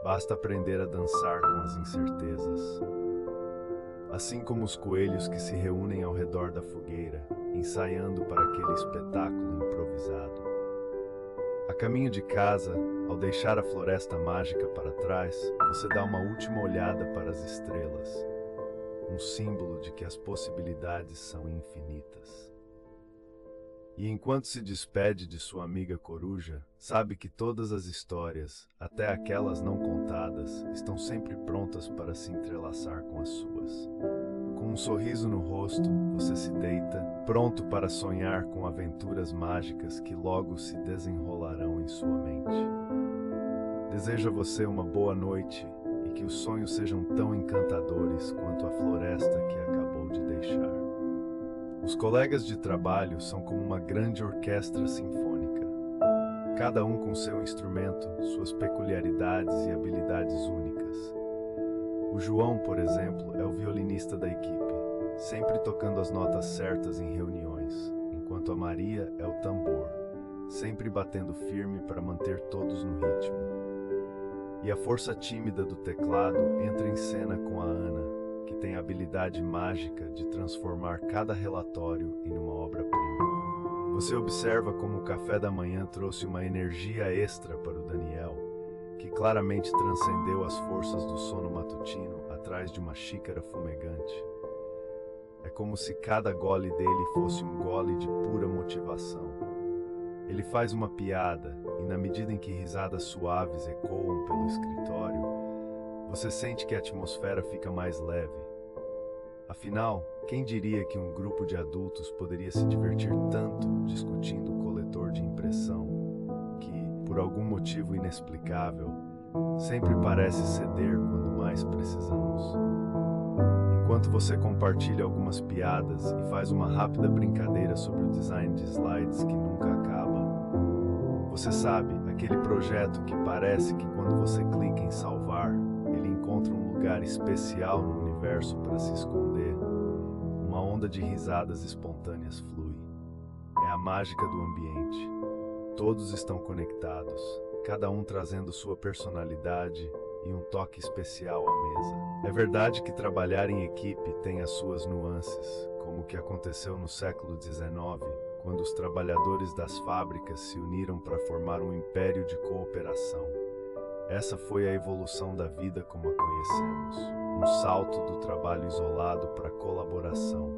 Basta aprender a dançar com as incertezas. Assim como os coelhos que se reúnem ao redor da fogueira, ensaiando para aquele espetáculo improvisado. A caminho de casa, ao deixar a floresta mágica para trás, você dá uma última olhada para as estrelas, um símbolo de que as possibilidades são infinitas. E enquanto se despede de sua amiga coruja, sabe que todas as histórias, até aquelas não contadas, estão sempre prontas para se entrelaçar com as suas. Com um sorriso no rosto, você se deita, pronto para sonhar com aventuras mágicas que logo se desenrolarão em sua mente. Desejo a você uma boa noite e que os sonhos sejam tão encantadores quanto a floresta que acabou de deixar. Os colegas de trabalho são como uma grande orquestra sinfônica, cada um com seu instrumento, suas peculiaridades e habilidades únicas. O João, por exemplo, é o violinista da equipe, sempre tocando as notas certas em reuniões, enquanto a Maria é o tambor, sempre batendo firme para manter todos no ritmo. E a força tímida do teclado entra em cena com a Ana, que tem a habilidade mágica de transformar cada relatório em uma obra-prima. Você observa como o café da manhã trouxe uma energia extra para o Daniel, que claramente transcendeu as forças do sono matutino atrás de uma xícara fumegante. É como se cada gole dele fosse um gole de pura motivação. Ele faz uma piada e, na medida em que risadas suaves ecoam pelo escritório, você sente que a atmosfera fica mais leve. Afinal, quem diria que um grupo de adultos poderia se divertir tanto discutindo o coletor de impressão, que, por algum motivo inexplicável, sempre parece ceder quando mais precisamos. Enquanto você compartilha algumas piadas e faz uma rápida brincadeira sobre o design de slides que nunca acaba, você sabe, aquele projeto que parece que quando você clica em salvar, ele encontra um lugar especial no universo para se esconder. Uma onda de risadas espontâneas flui. É a mágica do ambiente. Todos estão conectados, cada um trazendo sua personalidade e um toque especial à mesa. É verdade que trabalhar em equipe tem as suas nuances, como o que aconteceu no século XIX, quando os trabalhadores das fábricas se uniram para formar um império de cooperação. Essa foi a evolução da vida como a conhecemos, um salto do trabalho isolado para a colaboração,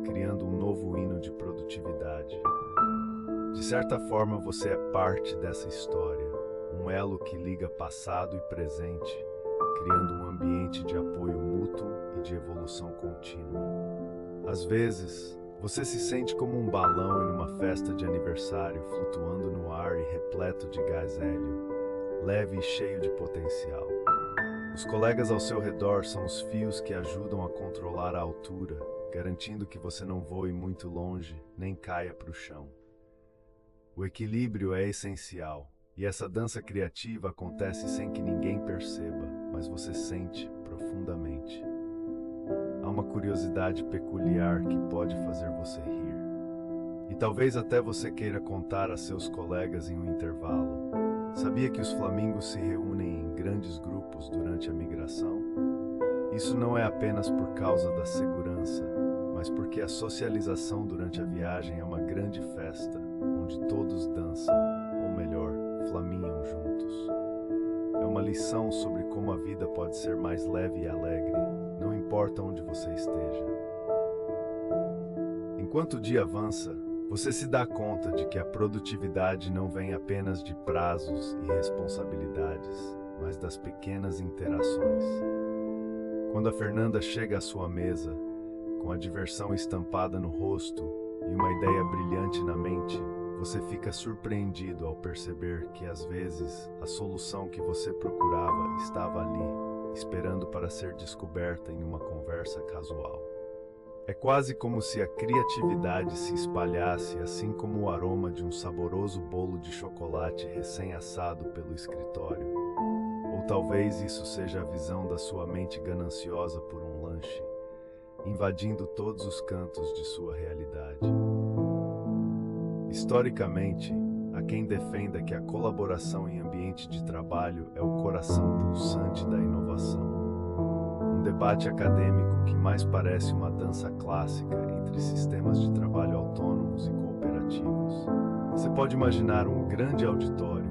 criando um novo hino de produtividade. De certa forma, você é parte dessa história, um elo que liga passado e presente, criando um ambiente de apoio mútuo e de evolução contínua. Às vezes, você se sente como um balão em uma festa de aniversário flutuando no ar e repleto de gás hélio, leve e cheio de potencial. Os colegas ao seu redor são os fios que ajudam a controlar a altura, garantindo que você não voe muito longe nem caia para o chão. O equilíbrio é essencial, e essa dança criativa acontece sem que ninguém perceba, mas você sente profundamente. Há uma curiosidade peculiar que pode fazer você rir. E talvez até você queira contar a seus colegas em um intervalo. Sabia que os flamingos se reúnem em grandes grupos durante a migração? Isso não é apenas por causa da segurança, mas porque a socialização durante a viagem é uma grande festa, onde todos dançam, ou melhor, flaminham juntos. É uma lição sobre como a vida pode ser mais leve e alegre, não importa onde você esteja. Enquanto o dia avança, você se dá conta de que a produtividade não vem apenas de prazos e responsabilidades, mas das pequenas interações. Quando a Fernanda chega à sua mesa, com a diversão estampada no rosto e uma ideia brilhante na mente, você fica surpreendido ao perceber que às vezes a solução que você procurava estava ali, esperando para ser descoberta em uma conversa casual. É quase como se a criatividade se espalhasse, assim como o aroma de um saboroso bolo de chocolate recém-assado pelo escritório. Ou talvez isso seja a visão da sua mente gananciosa por um lanche, invadindo todos os cantos de sua realidade. Historicamente, há quem defenda que a colaboração em ambiente de trabalho é o coração pulsante da inovação. Um debate acadêmico que mais parece uma dança clássica entre sistemas de trabalho autônomos e cooperativos. Você pode imaginar um grande auditório,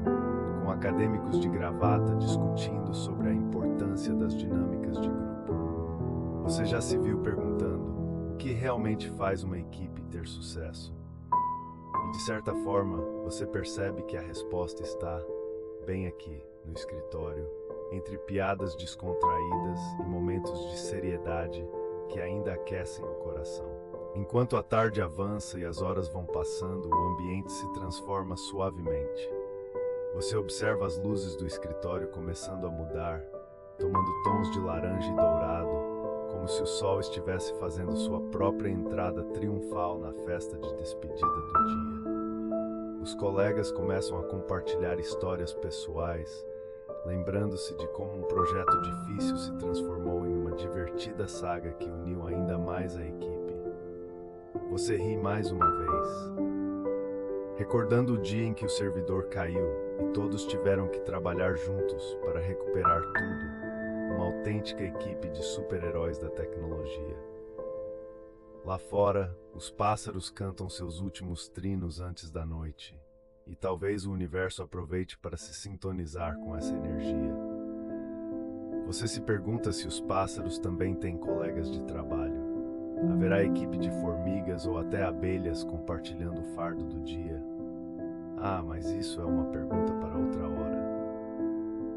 com acadêmicos de gravata discutindo sobre a importância das dinâmicas de grupo. Você já se viu perguntando o que realmente faz uma equipe ter sucesso? E de certa forma, você percebe que a resposta está bem aqui, no escritório, entre piadas descontraídas e momentos de seriedade que ainda aquecem o coração. Enquanto a tarde avança e as horas vão passando, o ambiente se transforma suavemente. Você observa as luzes do escritório começando a mudar, tomando tons de laranja e dourado, como se o sol estivesse fazendo sua própria entrada triunfal na festa de despedida do dia. Os colegas começam a compartilhar histórias pessoais, lembrando-se de como um projeto difícil se transformou em uma divertida saga que uniu ainda mais a equipe. Você ri mais uma vez, recordando o dia em que o servidor caiu e todos tiveram que trabalhar juntos para recuperar tudo, uma autêntica equipe de super-heróis da tecnologia. Lá fora, os pássaros cantam seus últimos trinos antes da noite. E talvez o universo aproveite para se sintonizar com essa energia. Você se pergunta se os pássaros também têm colegas de trabalho. Haverá equipe de formigas ou até abelhas compartilhando o fardo do dia? Ah, mas isso é uma pergunta para outra hora.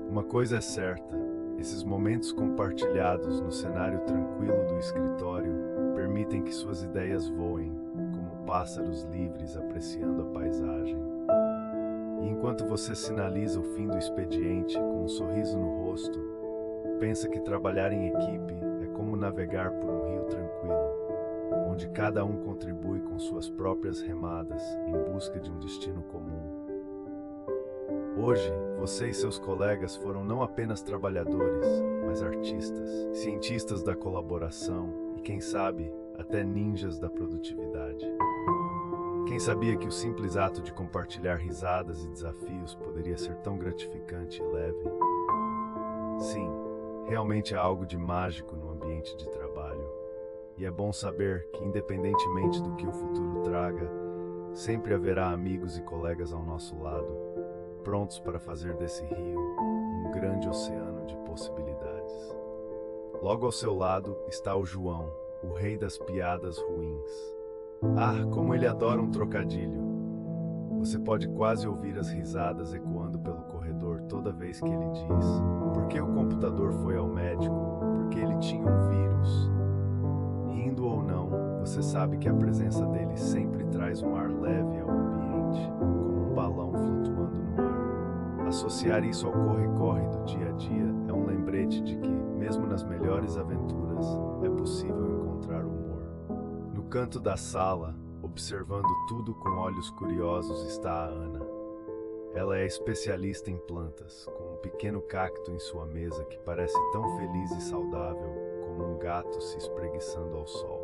Uma coisa é certa, esses momentos compartilhados no cenário tranquilo do escritório permitem que suas ideias voem, como pássaros livres apreciando a paisagem. E enquanto você sinaliza o fim do expediente com um sorriso no rosto, pensa que trabalhar em equipe é como navegar por um rio tranquilo, onde cada um contribui com suas próprias remadas em busca de um destino comum. Hoje, você e seus colegas foram não apenas trabalhadores, mas artistas, cientistas da colaboração e, quem sabe, até ninjas da produtividade. Quem sabia que o simples ato de compartilhar risadas e desafios poderia ser tão gratificante e leve? Sim, realmente há algo de mágico no ambiente de trabalho. E é bom saber que, independentemente do que o futuro traga, sempre haverá amigos e colegas ao nosso lado, prontos para fazer desse rio um grande oceano de possibilidades. Logo ao seu lado está o João, o rei das piadas ruins. Ah, como ele adora um trocadilho! Você pode quase ouvir as risadas ecoando pelo corredor toda vez que ele diz: "Por que o computador foi ao médico? Porque ele tinha um vírus." Rindo ou não, você sabe que a presença dele sempre traz um ar leve ao ambiente, como um balão flutuando no ar. Associar isso ao corre-corre do dia a dia é um lembrete de que, mesmo nas melhores aventuras, é possível encontrar humor. No canto da sala, observando tudo com olhos curiosos, está a Ana. Ela é especialista em plantas, com um pequeno cacto em sua mesa que parece tão feliz e saudável como um gato se espreguiçando ao sol.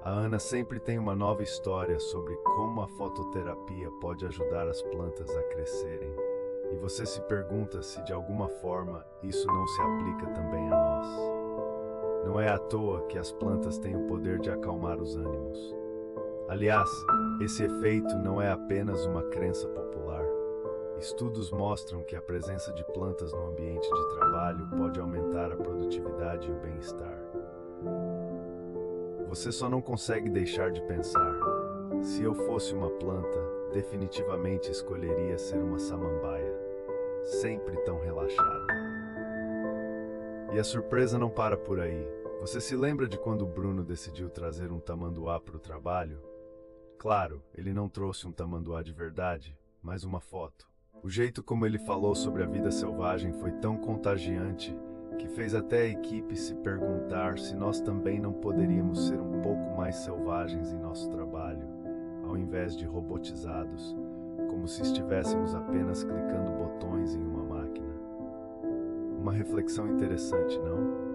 A Ana sempre tem uma nova história sobre como a fototerapia pode ajudar as plantas a crescerem. E você se pergunta se de alguma forma isso não se aplica também a nós. Não é à toa que as plantas têm o poder de acalmar os ânimos. Aliás, esse efeito não é apenas uma crença popular. Estudos mostram que a presença de plantas no ambiente de trabalho pode aumentar a produtividade e o bem-estar. Você só não consegue deixar de pensar: se eu fosse uma planta, definitivamente escolheria ser uma samambaia, sempre tão relaxada. E a surpresa não para por aí. Você se lembra de quando o Bruno decidiu trazer um tamanduá para o trabalho? Claro, ele não trouxe um tamanduá de verdade, mas uma foto. O jeito como ele falou sobre a vida selvagem foi tão contagiante que fez até a equipe se perguntar se nós também não poderíamos ser um pouco mais selvagens em nosso trabalho, ao invés de robotizados, como se estivéssemos apenas clicando botões em uma máquina. Uma reflexão interessante, não?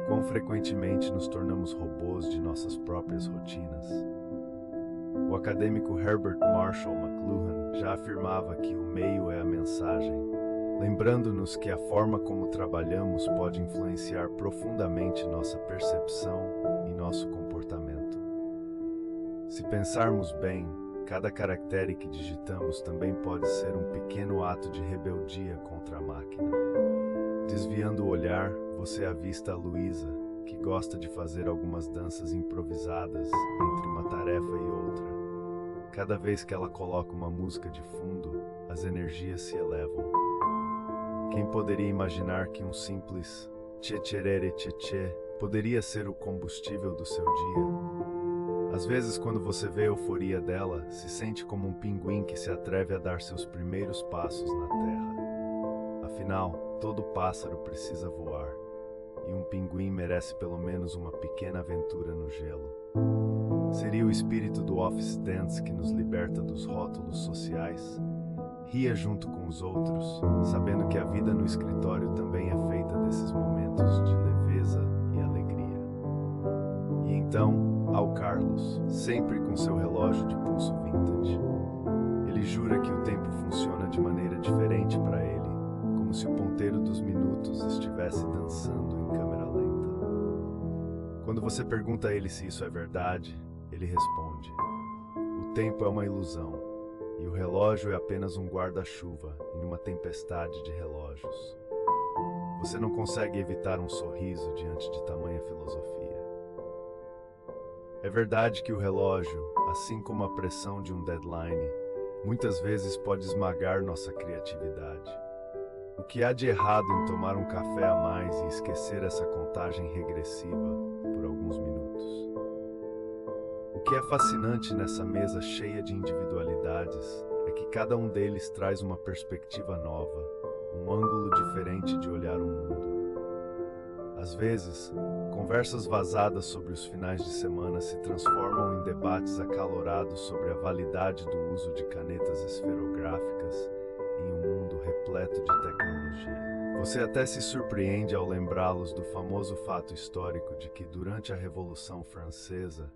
Quão frequentemente nos tornamos robôs de nossas próprias rotinas? O acadêmico Herbert Marshall McLuhan já afirmava que o meio é a mensagem, lembrando-nos que a forma como trabalhamos pode influenciar profundamente nossa percepção e nosso comportamento. Se pensarmos bem, cada caractere que digitamos também pode ser um pequeno ato de rebeldia contra a máquina. Desviando o olhar, você avista a Luísa, que gosta de fazer algumas danças improvisadas entre uma tarefa e outra. Cada vez que ela coloca uma música de fundo, as energias se elevam. Quem poderia imaginar que um simples tchê-tcherere tchê-tchê poderia ser o combustível do seu dia? Às vezes, quando você vê a euforia dela, se sente como um pinguim que se atreve a dar seus primeiros passos na terra. Afinal, todo pássaro precisa voar, e um pinguim merece pelo menos uma pequena aventura no gelo. Seria o espírito do Office Dance que nos liberta dos rótulos sociais? Ria junto com os outros, sabendo que a vida no escritório também é feita desses momentos de leveza e alegria. E então, ao Carlos, sempre com seu relógio de pulso vintage. Ele jura que o tempo funciona de maneira diferente para ele, como se o ponteiro dos minutos estivesse dançando em câmera lenta. Quando você pergunta a ele se isso é verdade, ele responde: o tempo é uma ilusão, e o relógio é apenas um guarda-chuva em uma tempestade de relógios. Você não consegue evitar um sorriso diante de tamanha filosofia. É verdade que o relógio, assim como a pressão de um deadline, muitas vezes pode esmagar nossa criatividade. O que há de errado em tomar um café a mais e esquecer essa contagem regressiva por alguns minutos? O que é fascinante nessa mesa cheia de individualidades é que cada um deles traz uma perspectiva nova, um ângulo diferente de olhar o mundo. Às vezes, conversas vazadas sobre os finais de semana se transformam em debates acalorados sobre a validade do uso de canetas esferográficas em um mundo repleto de tecnologia. Você até se surpreende ao lembrá-los do famoso fato histórico de que, durante a Revolução Francesa,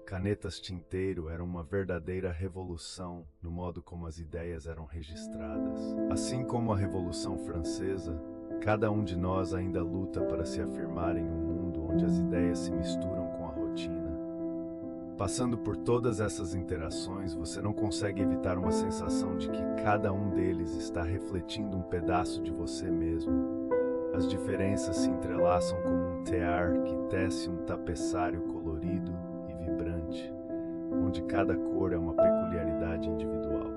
canetas tinteiro eram uma verdadeira revolução no modo como as ideias eram registradas. Assim como a Revolução Francesa, cada um de nós ainda luta para se afirmar em um mundo onde as ideias se misturam com a rotina. Passando por todas essas interações, você não consegue evitar uma sensação de que cada um deles está refletindo um pedaço de você mesmo. As diferenças se entrelaçam como um tear que tece um tapeçário colorido e vibrante, onde cada cor é uma peculiaridade individual.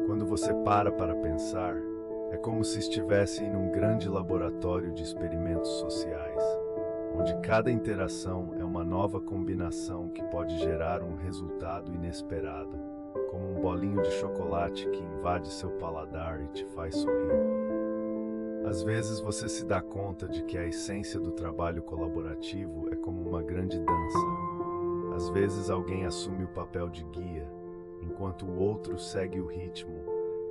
Quando você para pensar, é como se estivesse em um grande laboratório de experimentos sociais, onde cada interação é uma nova combinação que pode gerar um resultado inesperado, como um bolinho de chocolate que invade seu paladar e te faz sorrir. Às vezes você se dá conta de que a essência do trabalho colaborativo é como uma grande dança. Às vezes alguém assume o papel de guia, enquanto o outro segue o ritmo,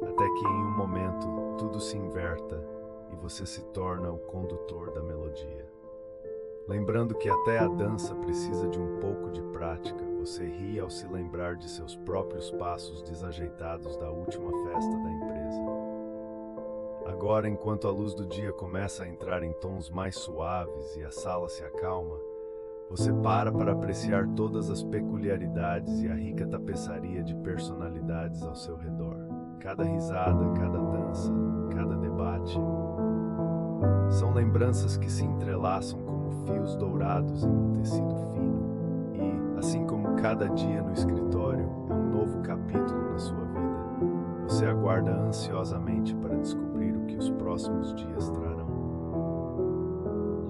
até que em um momento tudo se inverta e você se torna o condutor da melodia. Lembrando que até a dança precisa de um pouco de prática, você ri ao se lembrar de seus próprios passos desajeitados da última festa da empresa. Agora, enquanto a luz do dia começa a entrar em tons mais suaves e a sala se acalma, você para apreciar todas as peculiaridades e a rica tapeçaria de personalidades ao seu redor. Cada risada, cada dança, cada debate. São lembranças que se entrelaçam como fios dourados em um tecido fino. E, assim como cada dia no escritório é um novo capítulo na sua vida, você aguarda ansiosamente para descobrir o que os próximos dias trarão.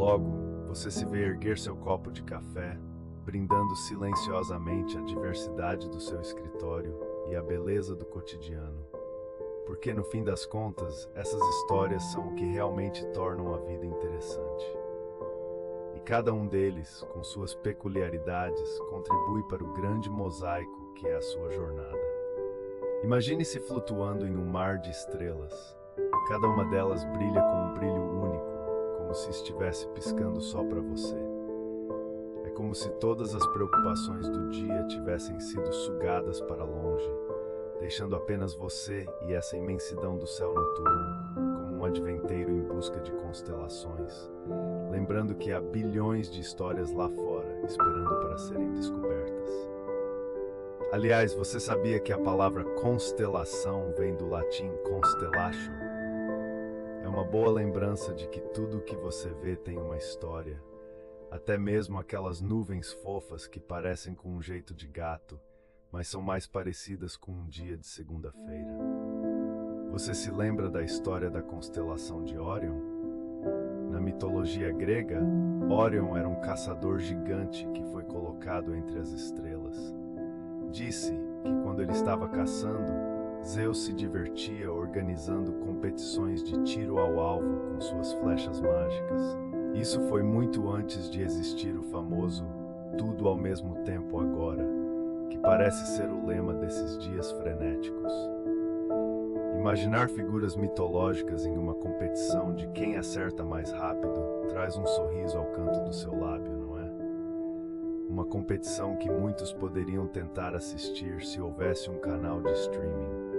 Logo, você se vê erguer seu copo de café, brindando silenciosamente a diversidade do seu escritório e a beleza do cotidiano. Porque no fim das contas, essas histórias são o que realmente tornam a vida interessante. E cada um deles, com suas peculiaridades, contribui para o grande mosaico que é a sua jornada. Imagine-se flutuando em um mar de estrelas. Cada uma delas brilha com um brilho único, como se estivesse piscando só para você. É como se todas as preocupações do dia tivessem sido sugadas para longe, deixando apenas você e essa imensidão do céu noturno, como um adventeiro em busca de constelações, lembrando que há bilhões de histórias lá fora esperando para serem descobertas. Aliás, você sabia que a palavra constelação vem do latim constellatio? É uma boa lembrança de que tudo o que você vê tem uma história, até mesmo aquelas nuvens fofas que parecem com um jeito de gato, mas são mais parecidas com um dia de segunda-feira. Você se lembra da história da constelação de Órion? Na mitologia grega, Órion era um caçador gigante que foi colocado entre as estrelas. Disse que quando ele estava caçando, Zeus se divertia organizando competições de tiro ao alvo com suas flechas mágicas. Isso foi muito antes de existir o famoso tudo ao mesmo tempo agora, que parece ser o lema desses dias frenéticos. Imaginar figuras mitológicas em uma competição de quem acerta mais rápido traz um sorriso ao canto do seu lábio, não é? Uma competição que muitos poderiam tentar assistir se houvesse um canal de streaming.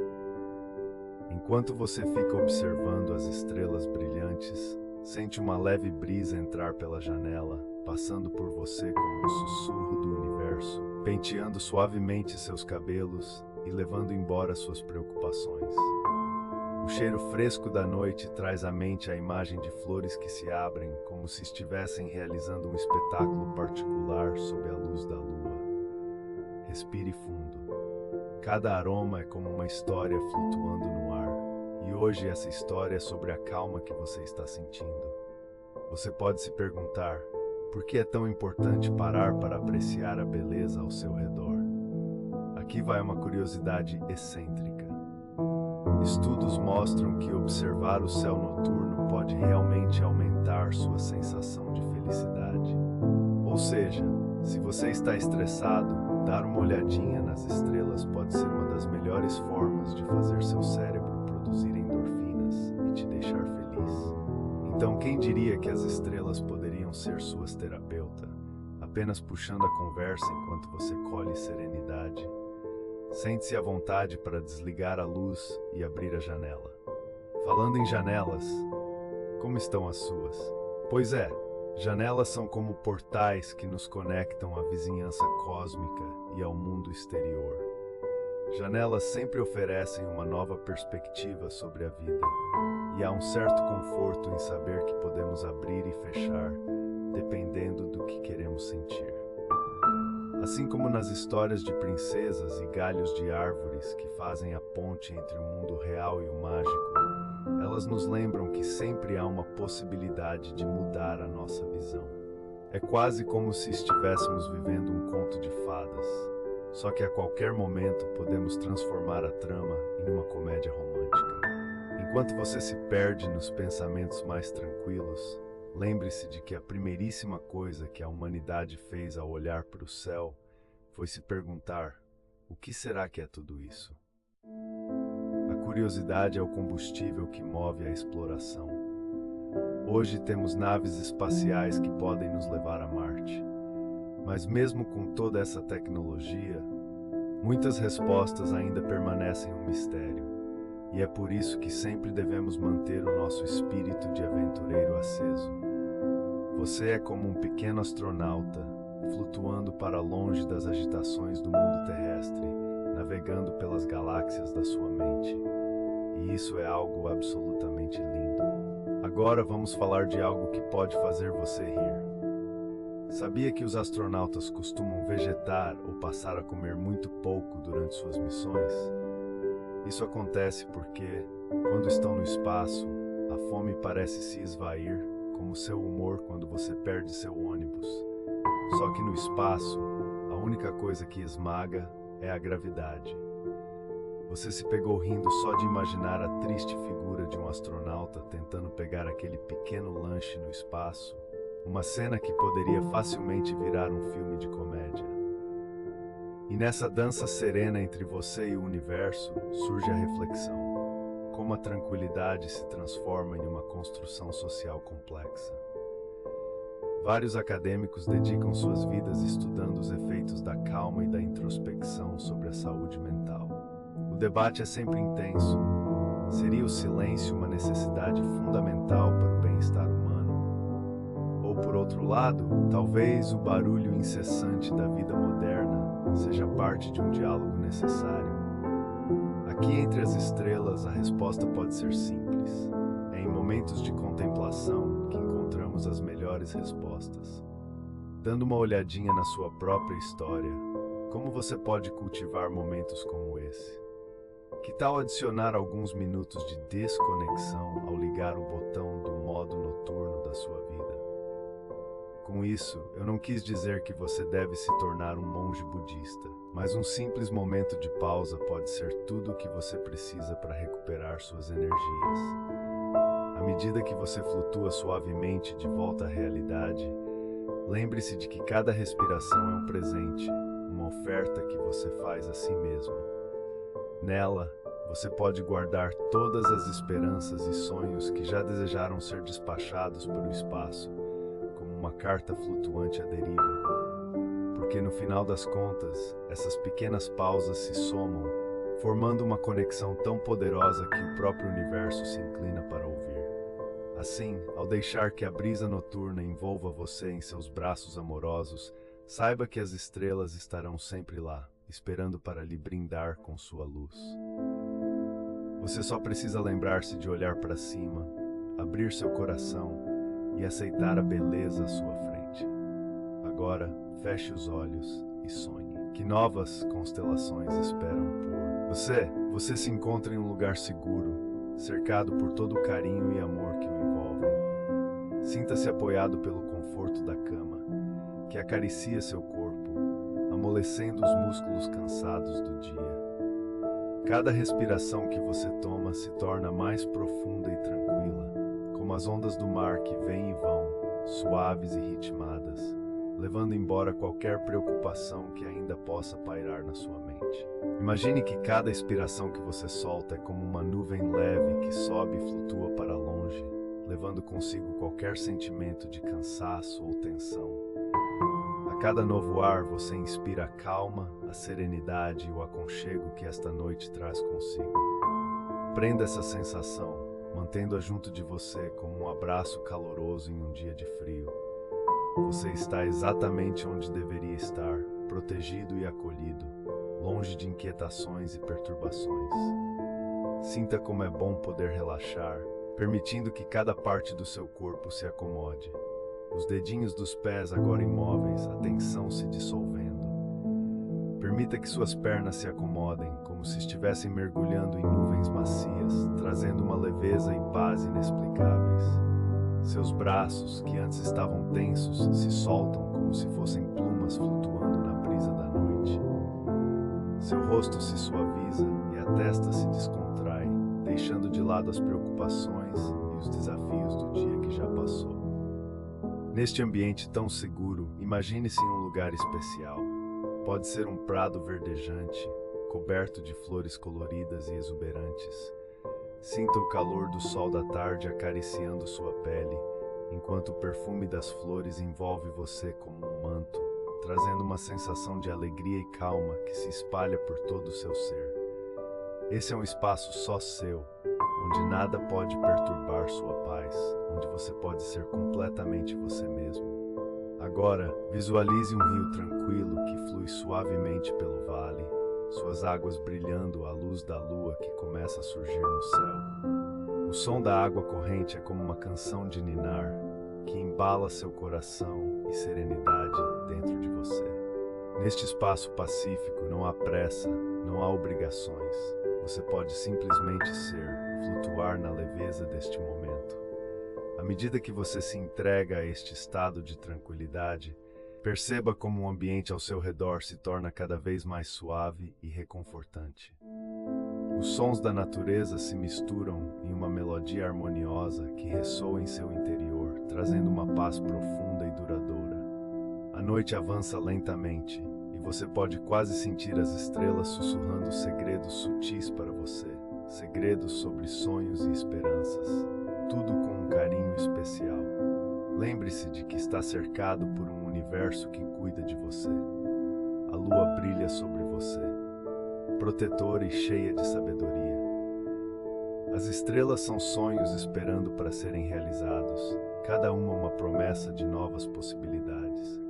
Enquanto você fica observando as estrelas brilhantes, sente uma leve brisa entrar pela janela, passando por você como um sussurro do universo, penteando suavemente seus cabelos e levando embora suas preocupações. O cheiro fresco da noite traz à mente a imagem de flores que se abrem como se estivessem realizando um espetáculo particular sob a luz da lua. Respire fundo. Cada aroma é como uma história flutuando no ar, e hoje essa história é sobre a calma que você está sentindo. Você pode se perguntar, por que é tão importante parar para apreciar a beleza ao seu redor? Aqui vai uma curiosidade excêntrica. Estudos mostram que observar o céu noturno pode realmente aumentar sua sensação de felicidade. Ou seja, se você está estressado, dar uma olhadinha nas estrelas pode ser uma das melhores formas de fazer seu cérebro produzir endorfinas e te deixar feliz. Então, quem diria que as estrelas poderiam ser suas terapeutas, apenas puxando a conversa enquanto você colhe serenidade? Sente-se à vontade para desligar a luz e abrir a janela. Falando em janelas, como estão as suas? Pois é, janelas são como portais que nos conectam à vizinhança cósmica e ao mundo exterior. Janelas sempre oferecem uma nova perspectiva sobre a vida, e há um certo conforto em saber que podemos abrir e fechar, dependendo do que queremos sentir. Assim como nas histórias de princesas e galhos de árvores que fazem a ponte entre o mundo real e o mágico, elas nos lembram que sempre há uma possibilidade de mudar a nossa visão. É quase como se estivéssemos vivendo um conto de fadas, só que a qualquer momento podemos transformar a trama em uma comédia romântica. Enquanto você se perde nos pensamentos mais tranquilos, lembre-se de que a primeiríssima coisa que a humanidade fez ao olhar para o céu foi se perguntar: o que será que é tudo isso? A curiosidade é o combustível que move a exploração. Hoje temos naves espaciais que podem nos levar a Marte. Mas mesmo com toda essa tecnologia, muitas respostas ainda permanecem um mistério. E é por isso que sempre devemos manter o nosso espírito de aventureiro aceso. Você é como um pequeno astronauta, flutuando para longe das agitações do mundo terrestre, navegando pelas galáxias da sua mente. E isso é algo absolutamente lindo. Agora vamos falar de algo que pode fazer você rir. Sabia que os astronautas costumam vegetar ou passar a comer muito pouco durante suas missões? Isso acontece porque, quando estão no espaço, a fome parece se esvair como seu humor quando você perde seu ônibus. Só que no espaço, a única coisa que esmaga é a gravidade. Você se pegou rindo só de imaginar a triste figura de um astronauta tentando pegar aquele pequeno lanche no espaço, uma cena que poderia facilmente virar um filme de comédia. E nessa dança serena entre você e o universo, surge a reflexão: como a tranquilidade se transforma em uma construção social complexa. Vários acadêmicos dedicam suas vidas estudando os efeitos da calma e da introspecção sobre a saúde mental. O debate é sempre intenso. Seria o silêncio uma necessidade fundamental para o bem-estar humano? Ou, por outro lado, talvez o barulho incessante da vida moderna seja parte de um diálogo necessário? Aqui entre as estrelas, a resposta pode ser simples. É em momentos de contemplação que encontramos as melhores respostas. Dando uma olhadinha na sua própria história, como você pode cultivar momentos como esse? Que tal adicionar alguns minutos de desconexão ao ligar o botão do modo noturno da sua vida? Com isso, eu não quis dizer que você deve se tornar um monge budista, mas um simples momento de pausa pode ser tudo o que você precisa para recuperar suas energias. À medida que você flutua suavemente de volta à realidade, lembre-se de que cada respiração é um presente, uma oferta que você faz a si mesmo. Nela, você pode guardar todas as esperanças e sonhos que já desejaram ser despachados pelo espaço, como uma carta flutuante à deriva. Porque no final das contas, essas pequenas pausas se somam, formando uma conexão tão poderosa que o próprio universo se inclina para ouvir. Assim, ao deixar que a brisa noturna envolva você em seus braços amorosos, saiba que as estrelas estarão sempre lá, esperando para lhe brindar com sua luz. Você só precisa lembrar-se de olhar para cima, abrir seu coração e aceitar a beleza à sua frente. Agora, feche os olhos e sonhe. Que novas constelações esperam por você? Você se encontra em um lugar seguro, cercado por todo o carinho e amor que o envolvem. Sinta-se apoiado pelo conforto da cama, que acaricia seu corpo, amolecendo os músculos cansados do dia. Cada respiração que você toma se torna mais profunda e tranquila, como as ondas do mar que vêm e vão, suaves e ritmadas, levando embora qualquer preocupação que ainda possa pairar na sua mente. Imagine que cada expiração que você solta é como uma nuvem leve que sobe e flutua para longe, levando consigo qualquer sentimento de cansaço ou tensão. A cada novo ar, você inspira a calma, a serenidade e o aconchego que esta noite traz consigo. Prenda essa sensação, mantendo-a junto de você como um abraço caloroso em um dia de frio. Você está exatamente onde deveria estar, protegido e acolhido, longe de inquietações e perturbações. Sinta como é bom poder relaxar, permitindo que cada parte do seu corpo se acomode. Os dedinhos dos pés agora imóveis, a tensão se dissolvendo. Permita que suas pernas se acomodem, como se estivessem mergulhando em nuvens macias, trazendo uma leveza e paz inexplicáveis. Seus braços, que antes estavam tensos, se soltam como se fossem plumas flutuando na brisa da noite. Seu rosto se suaviza e a testa se descontrai, deixando de lado as preocupações e os desafios do dia que já passou. Neste ambiente tão seguro, imagine-se em um lugar especial. Pode ser um prado verdejante, coberto de flores coloridas e exuberantes. Sinta o calor do sol da tarde acariciando sua pele, enquanto o perfume das flores envolve você como um manto, trazendo uma sensação de alegria e calma que se espalha por todo o seu ser. Esse é um espaço só seu, onde nada pode perturbar sua paz, onde você pode ser completamente você mesmo. Agora, visualize um rio tranquilo que flui suavemente pelo vale, suas águas brilhando à luz da lua que começa a surgir no céu. O som da água corrente é como uma canção de ninar, que embala seu coração e serenidade dentro de você. Neste espaço pacífico não há pressa, não há obrigações. Você pode simplesmente ser, flutuar na leveza deste momento. À medida que você se entrega a este estado de tranquilidade, perceba como o ambiente ao seu redor se torna cada vez mais suave e reconfortante. Os sons da natureza se misturam em uma melodia harmoniosa que ressoa em seu interior, trazendo uma paz profunda e duradoura. A noite avança lentamente e você pode quase sentir as estrelas sussurrando segredos sutis para você, segredos sobre sonhos e esperanças, tudo com um carinho especial. Lembre-se de que está cercado por um universo que cuida de você. A lua brilha sobre você, protetora e cheia de sabedoria. As estrelas são sonhos esperando para serem realizados, cada uma promessa de novas possibilidades.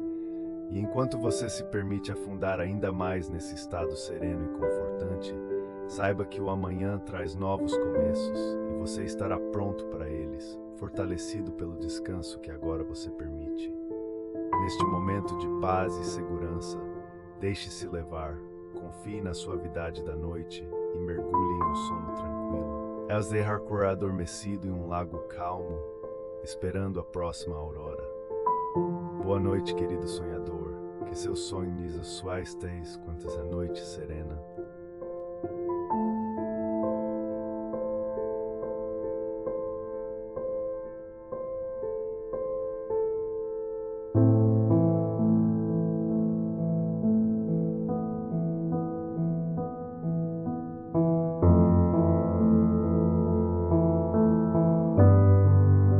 E enquanto você se permite afundar ainda mais nesse estado sereno e confortante, saiba que o amanhã traz novos começos e você estará pronto para eles, fortalecido pelo descanso que agora você permite. Neste momento de paz e segurança, deixe-se levar, confie na suavidade da noite e mergulhe em um sono tranquilo. É deixar adormecido em um lago calmo, esperando a próxima aurora. Boa noite, querido sonhador, que seus sonhos suaves quantas a noite serena.